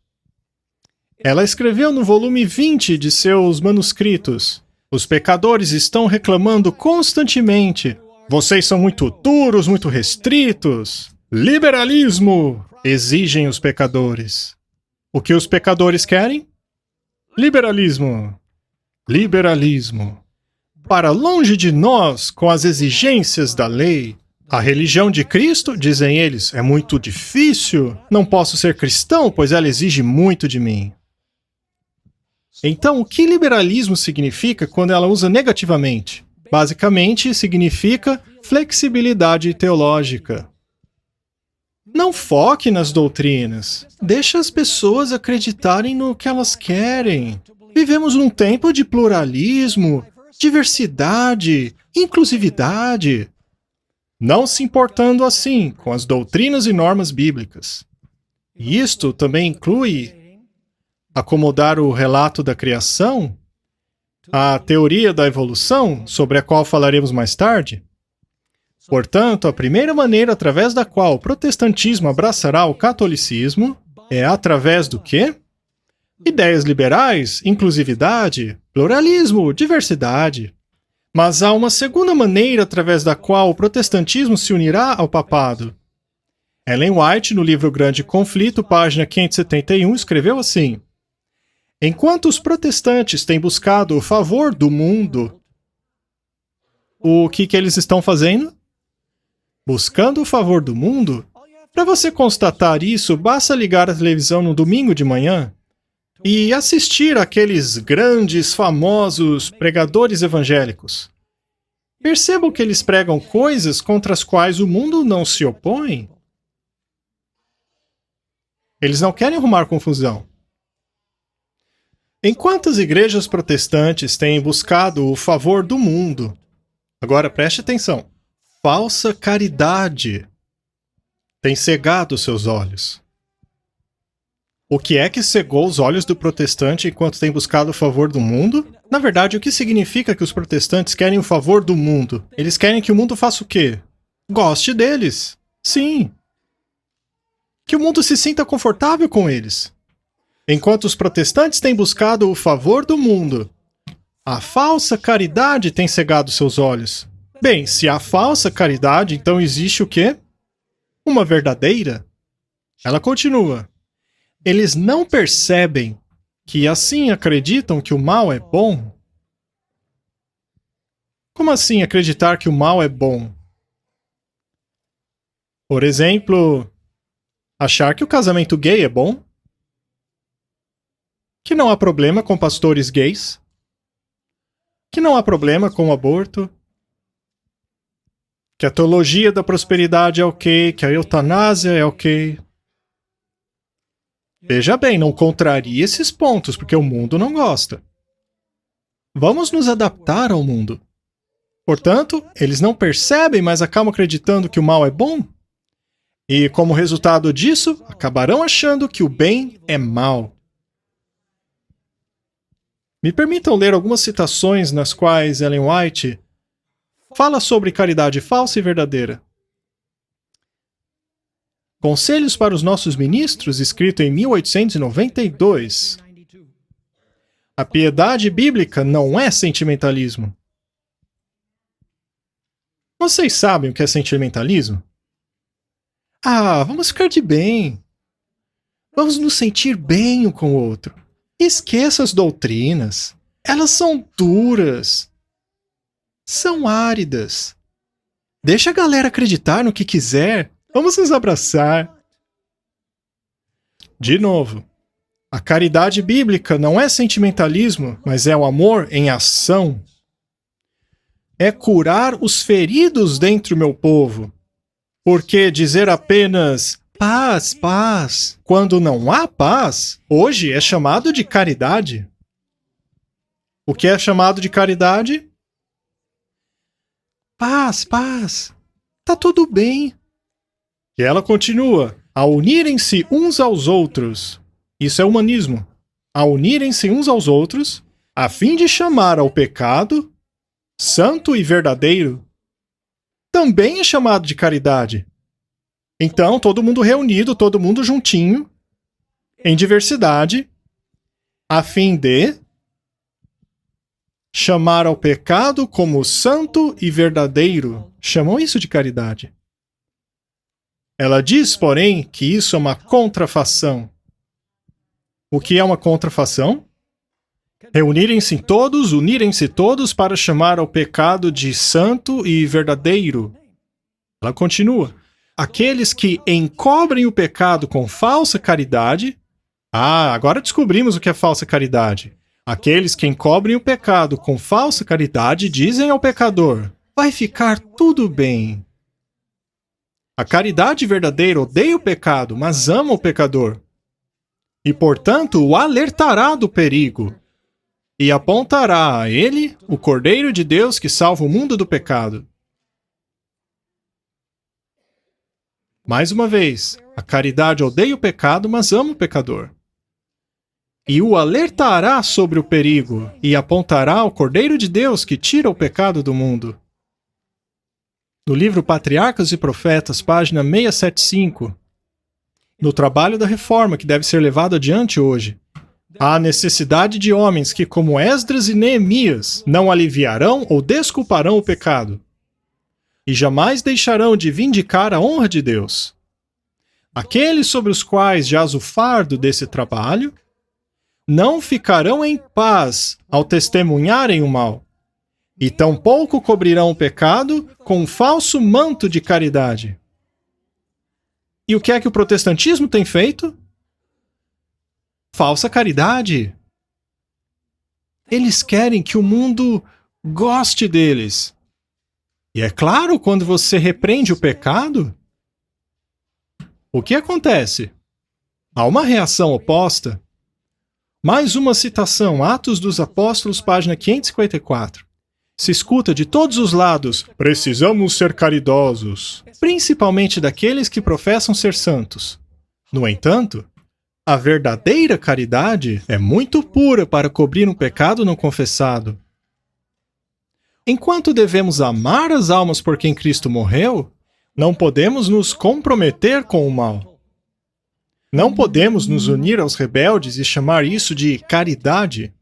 Ela escreveu no volume 20 de seus manuscritos: os pecadores estão reclamando constantemente. Vocês são muito duros, muito restritos. Liberalismo! Exigem os pecadores. O que os pecadores querem? Liberalismo. Liberalismo. Para longe de nós, com as exigências da lei. A religião de Cristo, dizem eles, é muito difícil. Não posso ser cristão, pois ela exige muito de mim. Então, o que liberalismo significa quando ela usa negativamente? Basicamente, significa flexibilidade teológica. Não foque nas doutrinas. Deixe as pessoas acreditarem no que elas querem. Vivemos num tempo de pluralismo, diversidade, inclusividade. Não se importando assim com as doutrinas e normas bíblicas. E isto também inclui acomodar o relato da criação, a teoria da evolução, sobre a qual falaremos mais tarde. Portanto, a primeira maneira através da qual o protestantismo abraçará o catolicismo é através do quê? Ideias liberais, inclusividade, pluralismo, diversidade. Mas há uma segunda maneira através da qual o protestantismo se unirá ao papado. Ellen White, no livro Grande Conflito, página 571, escreveu assim: enquanto os protestantes têm buscado o favor do mundo, o que eles estão fazendo? Buscando o favor do mundo? Para você constatar isso, basta ligar a televisão no domingo de manhã e assistir àqueles grandes, famosos pregadores evangélicos. Percebam que eles pregam coisas contra as quais o mundo não se opõe. Eles não querem arrumar confusão. Enquanto as igrejas protestantes têm buscado o favor do mundo, agora preste atenção, falsa caridade tem cegado seus olhos. O que é que cegou os olhos do protestante enquanto tem buscado o favor do mundo? Na verdade, o que significa que os protestantes querem o favor do mundo? Eles querem que o mundo faça o quê? Goste deles. Sim. Que o mundo se sinta confortável com eles. Enquanto os protestantes têm buscado o favor do mundo, a falsa caridade tem cegado seus olhos. Bem, se há falsa caridade, então existe o quê? Uma verdadeira. Ela continua. Eles não percebem que assim acreditam que o mal é bom? Como assim acreditar que o mal é bom? Por exemplo, achar que o casamento gay é bom? Que não há problema com pastores gays? Que não há problema com o aborto? Que a teologia da prosperidade é ok? Que a eutanásia é ok? Veja bem, não contrarie esses pontos, porque o mundo não gosta. Vamos nos adaptar ao mundo. Portanto, eles não percebem, mas acabam acreditando que o mal é bom. E, como resultado disso, acabarão achando que o bem é mal. Me permitam ler algumas citações nas quais Ellen White fala sobre caridade falsa e verdadeira. Conselhos para os nossos ministros, escrito em 1892. A piedade bíblica não é sentimentalismo. Vocês sabem o que é sentimentalismo? Ah, vamos ficar de bem. Vamos nos sentir bem um com o outro. Esqueça as doutrinas. Elas são duras. São áridas. Deixa a galera acreditar no que quiser. Vamos nos abraçar. De novo, a caridade bíblica não é sentimentalismo, mas é o amor em ação. É curar os feridos dentro do meu povo. Porque dizer apenas paz, paz, quando não há paz, hoje é chamado de caridade. O que é chamado de caridade? Paz, paz. Tá tudo bem. E ela continua, a unirem-se uns aos outros. Isso é humanismo. A unirem-se uns aos outros, a fim de chamar ao pecado santo e verdadeiro. Também é chamado de caridade. Então, todo mundo reunido, todo mundo juntinho, em diversidade, a fim de chamar ao pecado como santo e verdadeiro. Chamam isso de caridade. Ela diz, porém, que isso é uma contrafação. O que é uma contrafação? Reunirem-se todos, unirem-se todos para chamar ao pecado de santo e verdadeiro. Ela continua. Aqueles que encobrem o pecado com falsa caridade. Ah, agora descobrimos o que é falsa caridade. Aqueles que encobrem o pecado com falsa caridade dizem ao pecador: vai ficar tudo bem. A caridade verdadeira odeia o pecado, mas ama o pecador. E, portanto, o alertará do perigo. E apontará a ele o Cordeiro de Deus que salva o mundo do pecado. Mais uma vez, a caridade odeia o pecado, mas ama o pecador. E o alertará sobre o perigo, e apontará ao Cordeiro de Deus que tira o pecado do mundo. No livro Patriarcas e Profetas, página 675, no trabalho da reforma que deve ser levado adiante hoje, há a necessidade de homens que, como Esdras e Neemias, não aliviarão ou desculparão o pecado, e jamais deixarão de vindicar a honra de Deus. Aqueles sobre os quais jaz o fardo desse trabalho não ficarão em paz ao testemunharem o mal, e tampouco cobrirão o pecado com um falso manto de caridade. E o que é que o protestantismo tem feito? Falsa caridade. Eles querem que o mundo goste deles. E é claro, quando você repreende o pecado, o que acontece? Há uma reação oposta. Mais uma citação, Atos dos Apóstolos, página 554. Se escuta de todos os lados: precisamos ser caridosos, principalmente daqueles que professam ser santos. No entanto, a verdadeira caridade é muito pura para cobrir um pecado não confessado. Enquanto devemos amar as almas por quem Cristo morreu, não podemos nos comprometer com o mal. Não podemos nos unir aos rebeldes e chamar isso de caridade.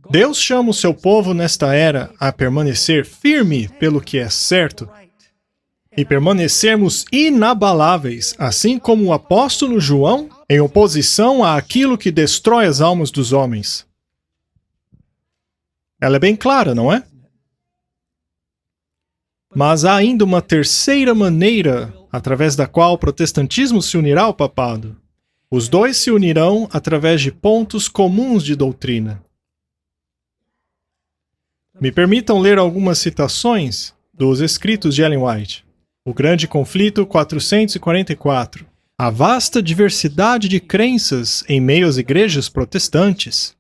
Deus chama o seu povo nesta era a permanecer firme pelo que é certo e permanecermos inabaláveis, assim como o apóstolo João, em oposição àquilo que destrói as almas dos homens. Ela é bem clara, não é? Mas há ainda uma terceira maneira através da qual o protestantismo se unirá ao papado. Os dois se unirão através de pontos comuns de doutrina. Me permitam ler algumas citações dos escritos de Ellen White. O Grande Conflito, 444. A vasta diversidade de crenças em meio às igrejas protestantes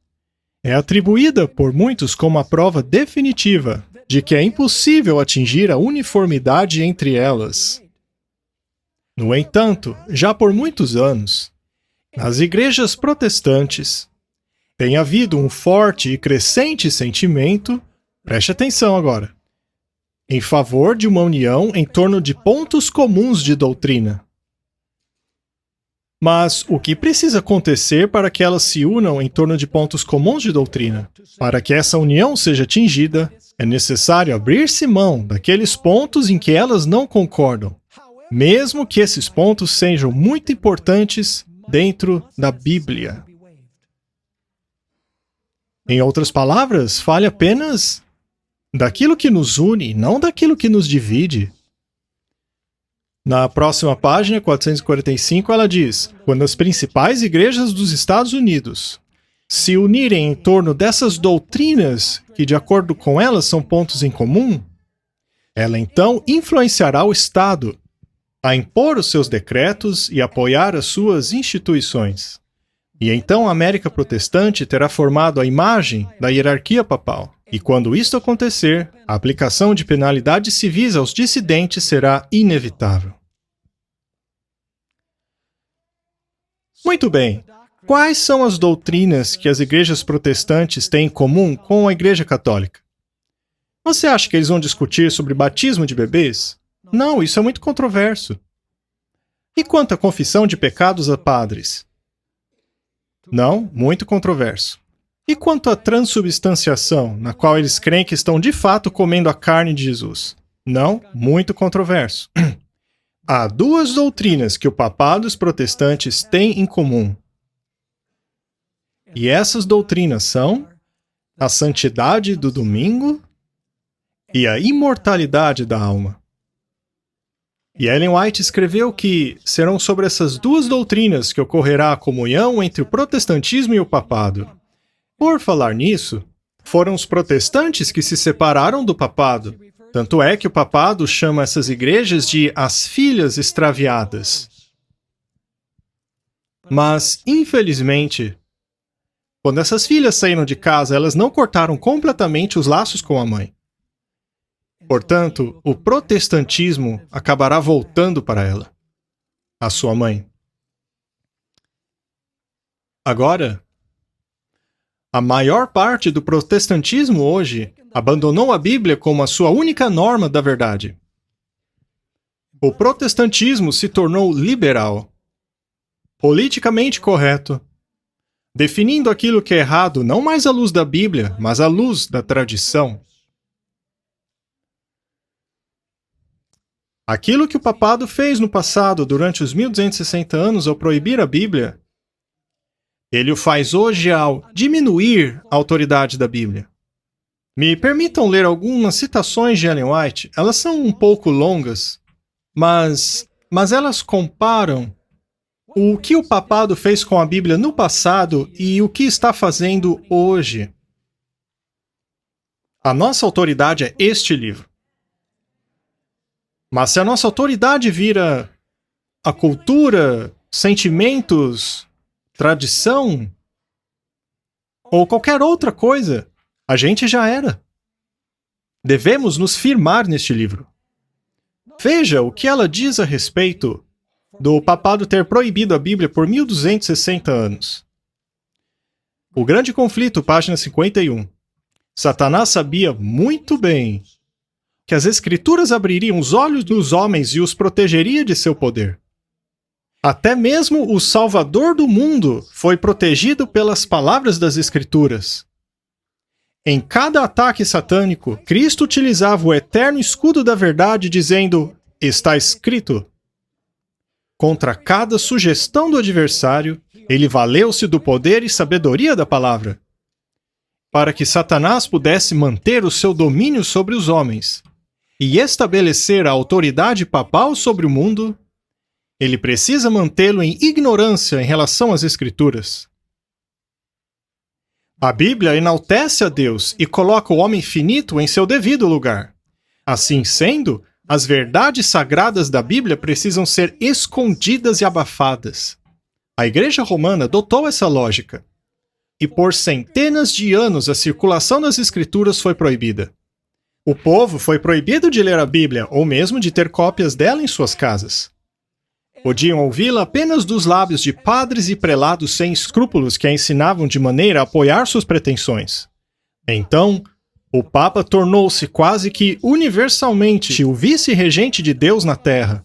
é atribuída por muitos como a prova definitiva de que é impossível atingir a uniformidade entre elas. No entanto, já por muitos anos, nas igrejas protestantes, tem havido um forte e crescente sentimento, preste atenção agora, em favor de uma união em torno de pontos comuns de doutrina. Mas o que precisa acontecer para que elas se unam em torno de pontos comuns de doutrina? Para que essa união seja atingida, é necessário abrir-se mão daqueles pontos em que elas não concordam, mesmo que esses pontos sejam muito importantes dentro da Bíblia. Em outras palavras, fale apenas daquilo que nos une, não daquilo que nos divide. Na próxima página, 445, ela diz: quando as principais igrejas dos Estados Unidos se unirem em torno dessas doutrinas que, de acordo com elas, são pontos em comum, ela então influenciará o Estado a impor os seus decretos e apoiar as suas instituições. E então a América protestante terá formado a imagem da hierarquia papal. E quando isto acontecer, a aplicação de penalidades civis aos dissidentes será inevitável. Muito bem. Quais são as doutrinas que as igrejas protestantes têm em comum com a Igreja Católica? Você acha que eles vão discutir sobre batismo de bebês? Não, isso é muito controverso. E quanto à confissão de pecados a padres? Não, muito controverso. E quanto à transubstanciação, na qual eles creem que estão de fato comendo a carne de Jesus? Não, muito controverso. Há duas doutrinas que o papado e os protestantes têm em comum. E essas doutrinas são a santidade do domingo e a imortalidade da alma. E Ellen White escreveu que serão sobre essas duas doutrinas que ocorrerá a comunhão entre o protestantismo e o papado. Por falar nisso, foram os protestantes que se separaram do papado. Tanto é que o papado chama essas igrejas de as filhas extraviadas. Mas, infelizmente, quando essas filhas saíram de casa, elas não cortaram completamente os laços com a mãe. Portanto, o protestantismo acabará voltando para ela, a sua mãe. Agora, a maior parte do protestantismo hoje abandonou a Bíblia como a sua única norma da verdade. O protestantismo se tornou liberal, politicamente correto, definindo aquilo que é errado não mais à luz da Bíblia, mas à luz da tradição. Aquilo que o papado fez no passado durante os 1260 anos ao proibir a Bíblia, ele o faz hoje ao diminuir a autoridade da Bíblia. Me permitam ler algumas citações de Ellen White. Elas são um pouco longas, mas elas comparam o que o papado fez com a Bíblia no passado e o que está fazendo hoje. A nossa autoridade é este livro. Mas se a nossa autoridade vira a cultura, sentimentos, tradição, ou qualquer outra coisa, a gente já era. Devemos nos firmar neste livro. Veja o que ela diz a respeito do papado ter proibido a Bíblia por 1260 anos. O Grande Conflito, página 51. Satanás sabia muito bem que as Escrituras abririam os olhos dos homens e os protegeria de seu poder. Até mesmo o Salvador do mundo foi protegido pelas palavras das Escrituras. Em cada ataque satânico, Cristo utilizava o eterno escudo da verdade, dizendo: está escrito. Contra cada sugestão do adversário, ele valeu-se do poder e sabedoria da palavra, para que Satanás pudesse manter o seu domínio sobre os homens e estabelecer a autoridade papal sobre o mundo. Ele precisa mantê-lo em ignorância em relação às Escrituras. A Bíblia enaltece a Deus e coloca o homem finito em seu devido lugar. Assim sendo, as verdades sagradas da Bíblia precisam ser escondidas e abafadas. A Igreja Romana adotou essa lógica. E por centenas de anos a circulação das Escrituras foi proibida. O povo foi proibido de ler a Bíblia ou mesmo de ter cópias dela em suas casas. Podiam ouvi-la apenas dos lábios de padres e prelados sem escrúpulos que a ensinavam de maneira a apoiar suas pretensões. Então, o Papa tornou-se quase que universalmente o vice-regente de Deus na Terra.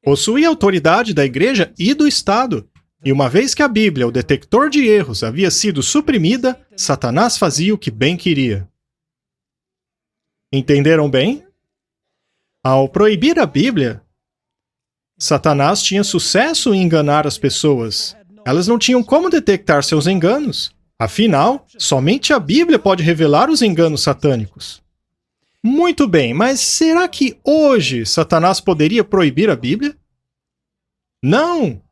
Possuía a autoridade da Igreja e do Estado, e uma vez que a Bíblia, o detector de erros, havia sido suprimida, Satanás fazia o que bem queria. Entenderam bem? Ao proibir a Bíblia, Satanás tinha sucesso em enganar as pessoas. Elas não tinham como detectar seus enganos. Afinal, somente a Bíblia pode revelar os enganos satânicos. Muito bem, mas será que hoje Satanás poderia proibir a Bíblia? Não!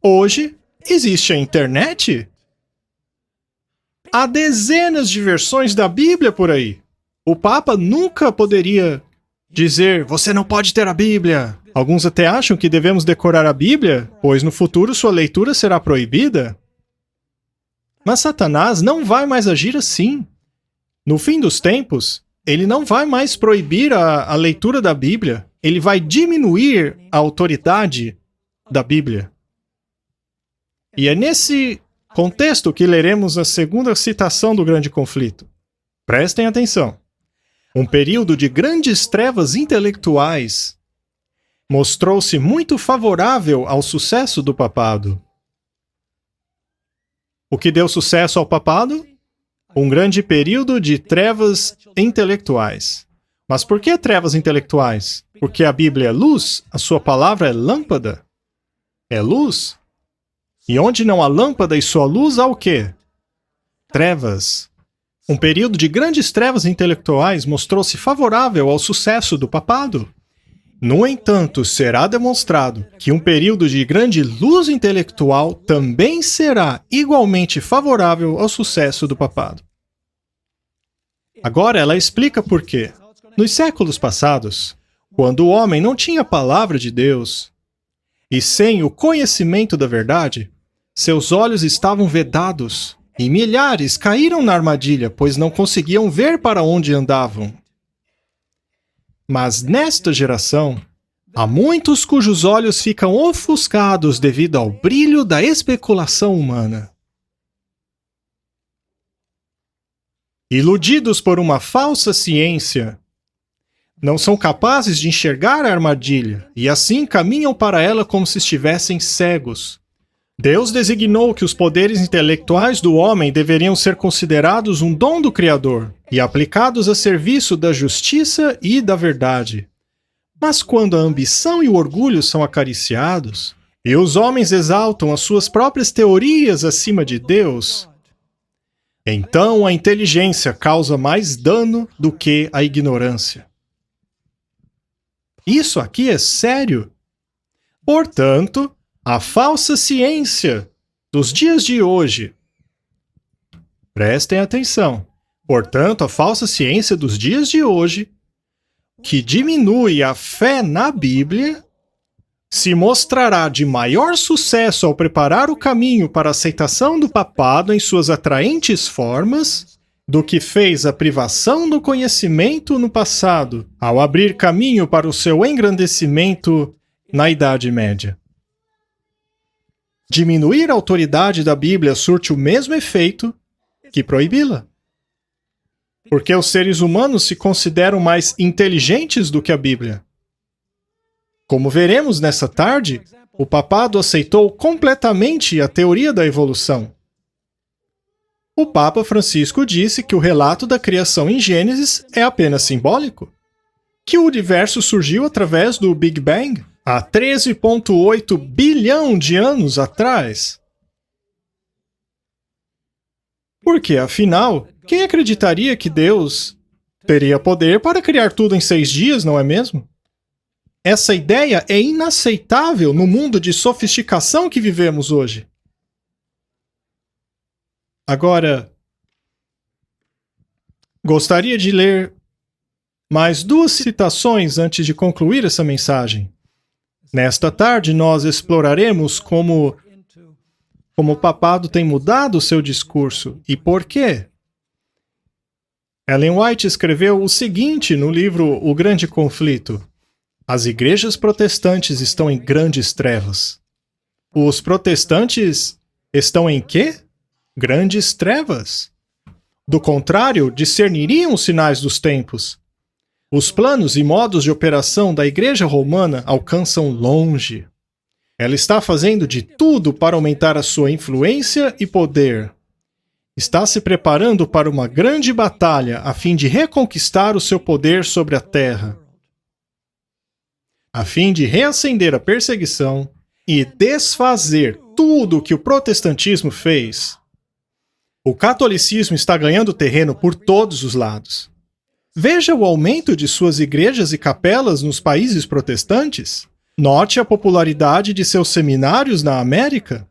Hoje existe a internet. Há dezenas de versões da Bíblia por aí. O Papa nunca poderia dizer: você não pode ter a Bíblia. Alguns até acham que devemos decorar a Bíblia, pois no futuro sua leitura será proibida. Mas Satanás não vai mais agir assim. No fim dos tempos, ele não vai mais proibir a leitura da Bíblia. Ele vai diminuir a autoridade da Bíblia. E é nesse contexto que leremos a segunda citação do Grande Conflito. Prestem atenção. Um período de grandes trevas intelectuais mostrou-se muito favorável ao sucesso do papado. O que deu sucesso ao papado? Um grande período de trevas intelectuais. Mas por que trevas intelectuais? Porque a Bíblia é luz, a sua palavra é lâmpada. É luz. E onde não há lâmpada e sua luz, há o quê? Trevas. Um período de grandes trevas intelectuais mostrou-se favorável ao sucesso do papado. No entanto, será demonstrado que um período de grande luz intelectual também será igualmente favorável ao sucesso do papado. Agora ela explica por quê. Nos séculos passados, quando o homem não tinha a palavra de Deus e sem o conhecimento da verdade, seus olhos estavam vedados e milhares caíram na armadilha, pois não conseguiam ver para onde andavam. Mas nesta geração, há muitos cujos olhos ficam ofuscados devido ao brilho da especulação humana. Iludidos por uma falsa ciência, não são capazes de enxergar a armadilha e assim caminham para ela como se estivessem cegos. Deus designou que os poderes intelectuais do homem deveriam ser considerados um dom do Criador e aplicados a serviço da justiça e da verdade. Mas quando a ambição e o orgulho são acariciados, e os homens exaltam as suas próprias teorias acima de Deus, então a inteligência causa mais dano do que a ignorância. Isso aqui é sério. Portanto, a falsa ciência dos dias de hoje. Prestem atenção. Portanto, a falsa ciência dos dias de hoje, que diminui a fé na Bíblia, se mostrará de maior sucesso ao preparar o caminho para a aceitação do papado em suas atraentes formas do que fez a privação do conhecimento no passado, ao abrir caminho para o seu engrandecimento na Idade Média. Diminuir a autoridade da Bíblia surte o mesmo efeito que proibi-la. Porque os seres humanos se consideram mais inteligentes do que a Bíblia. Como veremos nessa tarde, o papado aceitou completamente a teoria da evolução. O Papa Francisco disse que o relato da criação em Gênesis é apenas simbólico, que o universo surgiu através do Big Bang, há 13,8 bilhão de anos atrás. Porque, afinal, quem acreditaria que Deus teria poder para criar tudo em 6 dias, não é mesmo? Essa ideia é inaceitável no mundo de sofisticação que vivemos hoje. Agora, gostaria de ler mais 2 citações antes de concluir essa mensagem. Nesta tarde, nós exploraremos como o papado tem mudado o seu discurso e por quê. Ellen White escreveu o seguinte no livro O Grande Conflito: as igrejas protestantes estão em grandes trevas. Os protestantes estão em quê? Grandes trevas. Do contrário, discerniriam os sinais dos tempos. Os planos e modos de operação da Igreja Romana alcançam longe. Ela está fazendo de tudo para aumentar a sua influência e poder. Está se preparando para uma grande batalha a fim de reconquistar o seu poder sobre a terra, a fim de reacender a perseguição e desfazer tudo o que o protestantismo fez. O catolicismo está ganhando terreno por todos os lados. Veja o aumento de suas igrejas e capelas nos países protestantes. Note a popularidade de seus seminários na América,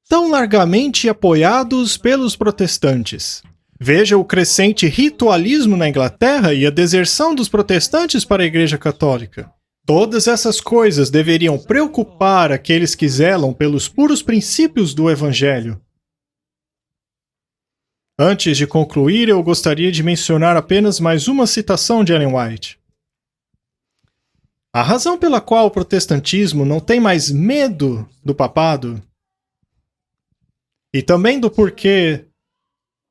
tão largamente apoiados pelos protestantes. Veja o crescente ritualismo na Inglaterra e a deserção dos protestantes para a Igreja Católica. Todas essas coisas deveriam preocupar aqueles que zelam pelos puros princípios do Evangelho. Antes de concluir, eu gostaria de mencionar apenas mais uma citação de Ellen White. A razão pela qual o protestantismo não tem mais medo do papado, e também do porquê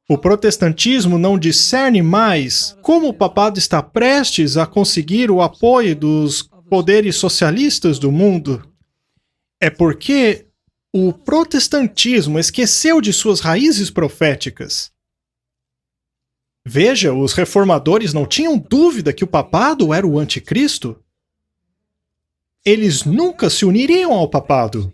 o protestantismo não discerne mais como o papado está prestes a conseguir o apoio dos poderes socialistas do mundo, é porque o protestantismo esqueceu de suas raízes proféticas. Veja, os reformadores não tinham dúvida que o papado era o anticristo. Eles nunca se uniriam ao papado.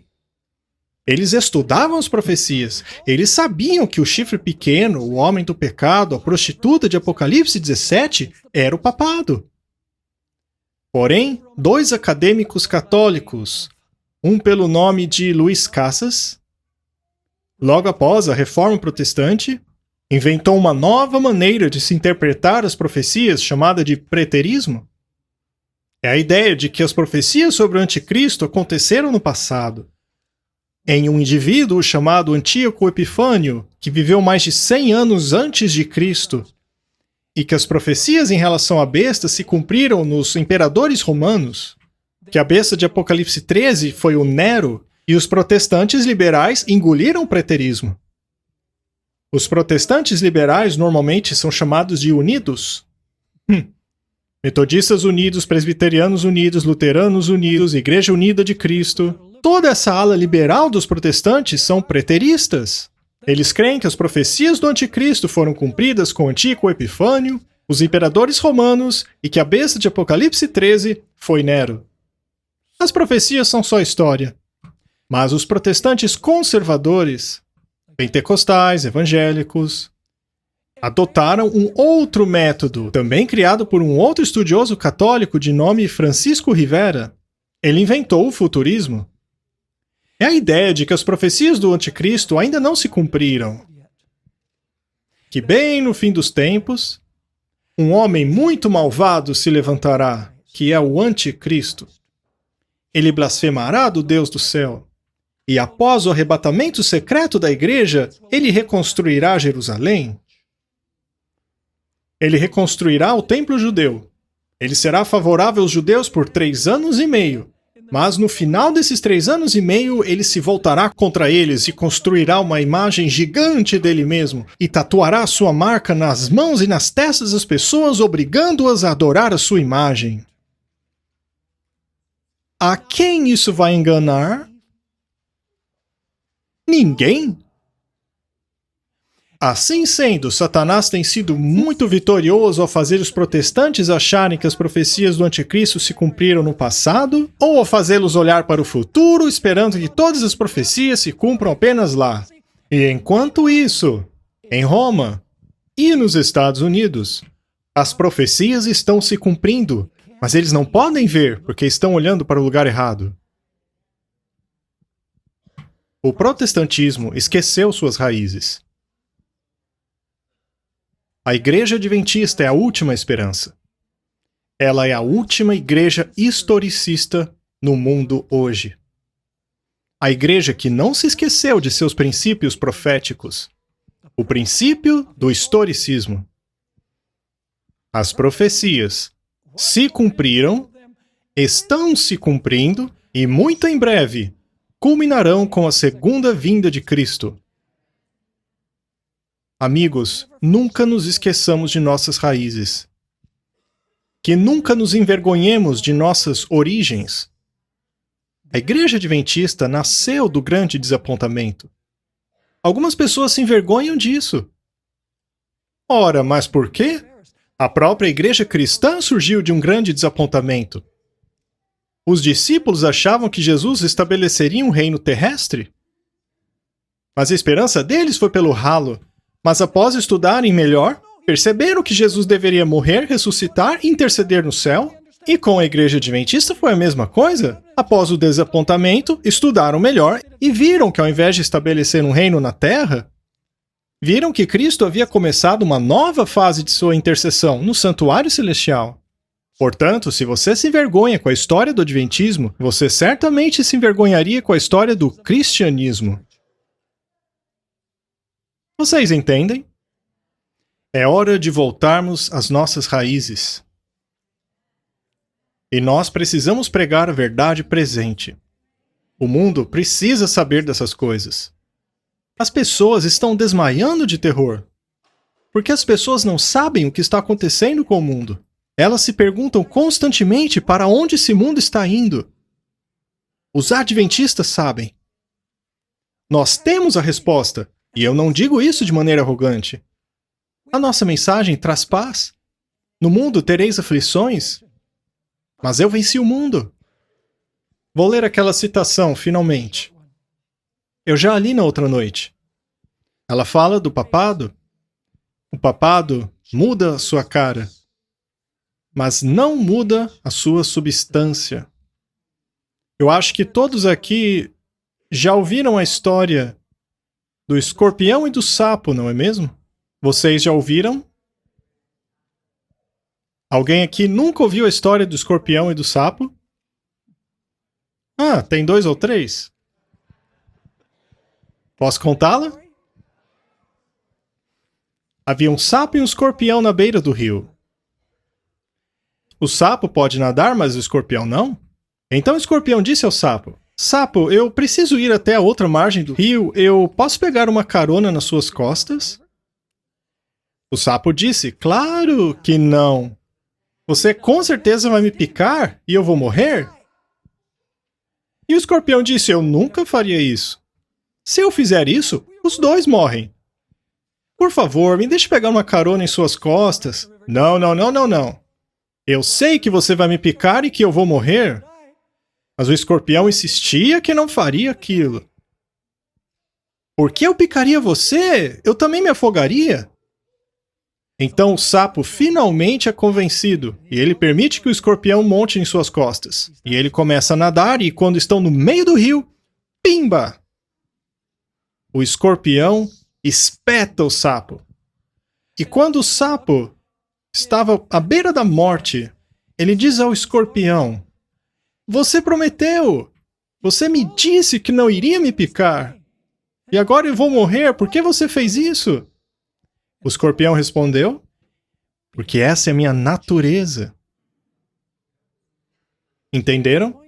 Eles estudavam as profecias. Eles sabiam que o chifre pequeno, o homem do pecado, a prostituta de Apocalipse 17, era o papado. Porém, 2 acadêmicos católicos, um pelo nome de Luís Casas, logo após a Reforma Protestante, inventou uma nova maneira de se interpretar as profecias chamada de preterismo. É a ideia de que as profecias sobre o anticristo aconteceram no passado, em um indivíduo chamado Antíoco Epifânio, que viveu mais de 100 anos antes de Cristo, e que as profecias em relação à besta se cumpriram nos imperadores romanos, que a besta de Apocalipse 13 foi o Nero, e os protestantes liberais engoliram o preterismo. Os protestantes liberais normalmente são chamados de unidos. Metodistas unidos, presbiterianos unidos, luteranos unidos, Igreja Unida de Cristo. Toda essa ala liberal dos protestantes são preteristas. Eles creem que as profecias do anticristo foram cumpridas com Antíoco Epifânio, os imperadores romanos e que a besta de Apocalipse 13 foi Nero. As profecias são só história. Mas os protestantes conservadores, pentecostais, evangélicos, adotaram um outro método, também criado por um outro estudioso católico de nome Francisco Rivera. Ele inventou o futurismo. É a ideia de que as profecias do anticristo ainda não se cumpriram. Que bem no fim dos tempos, um homem muito malvado se levantará, que é o anticristo. ele blasfemará do Deus do céu. E após o arrebatamento secreto da igreja, ele reconstruirá Jerusalém. Ele reconstruirá o templo judeu. Ele será favorável aos judeus por 3 anos e meio. Mas no final desses 3 anos e meio, ele se voltará contra eles e construirá uma imagem gigante dele mesmo e tatuará sua marca nas mãos e nas testas das pessoas, obrigando-as a adorar a sua imagem. A quem isso vai enganar? Ninguém. Assim sendo, Satanás tem sido muito vitorioso ao fazer os protestantes acharem que as profecias do anticristo se cumpriram no passado, ou ao fazê-los olhar para o futuro, esperando que todas as profecias se cumpram apenas lá. E enquanto isso, em Roma e nos Estados Unidos, as profecias estão se cumprindo, mas eles não podem ver porque estão olhando para o lugar errado. O protestantismo esqueceu suas raízes. A Igreja Adventista é a última esperança. Ela é a última igreja historicista no mundo hoje. A igreja que não se esqueceu de seus princípios proféticos. O princípio do historicismo. As profecias se cumpriram, estão se cumprindo e muito em breve culminarão com a segunda vinda de Cristo. Amigos, nunca nos esqueçamos de nossas raízes. Que nunca nos envergonhemos de nossas origens. A Igreja Adventista nasceu do grande desapontamento. Algumas pessoas se envergonham disso. Ora, mas por quê? A própria Igreja Cristã surgiu de um grande desapontamento. Os discípulos achavam que Jesus estabeleceria um reino terrestre. Mas a esperança deles foi pelo ralo. Mas após estudarem melhor, perceberam que Jesus deveria morrer, ressuscitar e interceder no céu. E com a Igreja Adventista foi a mesma coisa. Após o desapontamento, estudaram melhor e viram que ao invés de estabelecer um reino na terra, viram que Cristo havia começado uma nova fase de sua intercessão no santuário celestial. Portanto, se você se envergonha com a história do Adventismo, você certamente se envergonharia com a história do cristianismo. Vocês entendem? É hora de voltarmos às nossas raízes. E nós precisamos pregar a verdade presente. O mundo precisa saber dessas coisas. As pessoas estão desmaiando de terror. Porque as pessoas não sabem o que está acontecendo com o mundo. Elas se perguntam constantemente para onde esse mundo está indo. Os adventistas sabem. Nós temos a resposta. E eu não digo isso de maneira arrogante. A nossa mensagem traz paz. No mundo tereis aflições, mas eu venci o mundo. Vou ler aquela citação, finalmente. Eu já a li na outra noite. Ela fala do papado. O papado muda a sua cara, mas não muda a sua substância. Eu acho que todos aqui já ouviram a história do escorpião e do sapo, não é mesmo? Vocês já ouviram? Alguém aqui nunca ouviu a história do escorpião e do sapo? Ah, tem 2 ou 3? Posso contá-la? Havia um sapo e um escorpião na beira do rio. O sapo pode nadar, mas o escorpião não? Então o escorpião disse ao sapo: Sapo, eu preciso ir até a outra margem do rio. Eu posso pegar uma carona nas suas costas? O sapo disse: Claro que não. Você com certeza vai me picar e eu vou morrer? E o escorpião disse: Eu nunca faria isso. Se eu fizer isso, os 2 morrem. Por favor, me deixe pegar uma carona em suas costas. Não, não, não, não, não. Eu sei que você vai me picar e que eu vou morrer. Mas o escorpião insistia que não faria aquilo. Por que eu picaria você? Eu também me afogaria. Então o sapo finalmente é convencido, e ele permite que o escorpião monte em suas costas. E ele começa a nadar, e quando estão no meio do rio, pimba! O escorpião espeta o sapo. E quando o sapo estava à beira da morte, ele diz ao escorpião: Você prometeu! Você me disse que não iria me picar! E agora eu vou morrer, por que você fez isso? O escorpião respondeu: porque essa é a minha natureza. Entenderam?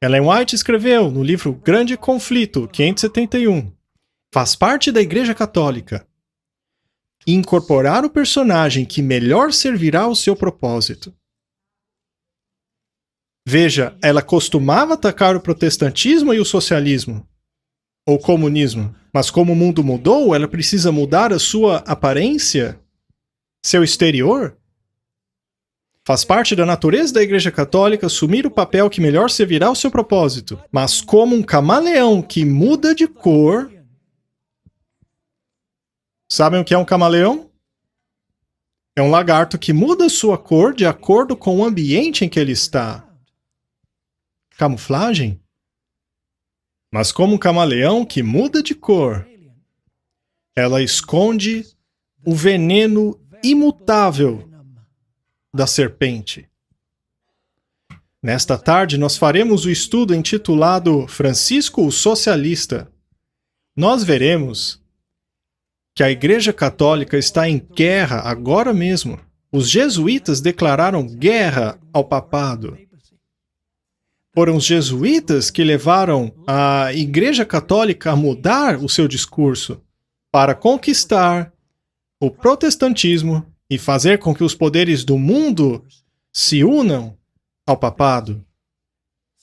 Ellen White escreveu no livro Grande Conflito, 571. Faz parte da Igreja Católica incorporar o personagem que melhor servirá ao seu propósito. Veja, ela costumava atacar o protestantismo e o socialismo, ou comunismo, mas como o mundo mudou, ela precisa mudar a sua aparência, seu exterior. Faz parte da natureza da Igreja Católica assumir o papel que melhor servirá ao seu propósito, mas como um camaleão que muda de cor. Sabem o que é um camaleão? É um lagarto que muda sua cor de acordo com o ambiente em que ele está. Camuflagem? Mas como um camaleão que muda de cor, ela esconde o veneno imutável da serpente. Nesta tarde, nós faremos o estudo intitulado Francisco o Socialista. Nós veremos que a Igreja Católica está em guerra agora mesmo. Os jesuítas declararam guerra ao papado. Foram os jesuítas que levaram a Igreja Católica a mudar o seu discurso para conquistar o protestantismo e fazer com que os poderes do mundo se unam ao papado.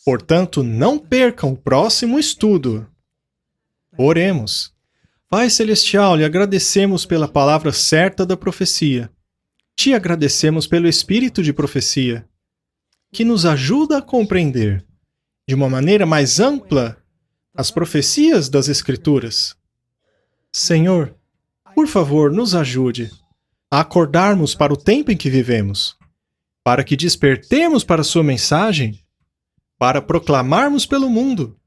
Portanto, não percam o próximo estudo. Oremos. Pai Celestial, lhe agradecemos pela palavra certa da profecia. Te agradecemos pelo espírito de profecia, que nos ajuda a compreender, de uma maneira mais ampla, as profecias das Escrituras. Senhor, por favor, nos ajude a acordarmos para o tempo em que vivemos, para que despertemos para a sua mensagem, para proclamarmos pelo mundo,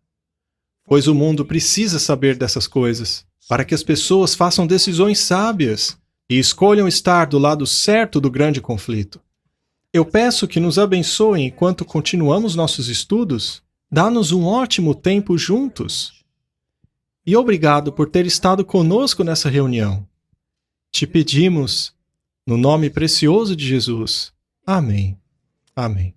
pois o mundo precisa saber dessas coisas, para que as pessoas façam decisões sábias e escolham estar do lado certo do grande conflito. Eu peço que nos abençoem enquanto continuamos nossos estudos, dá-nos um ótimo tempo juntos. E obrigado por ter estado conosco nessa reunião. Te pedimos, no nome precioso de Jesus. Amém. Amém.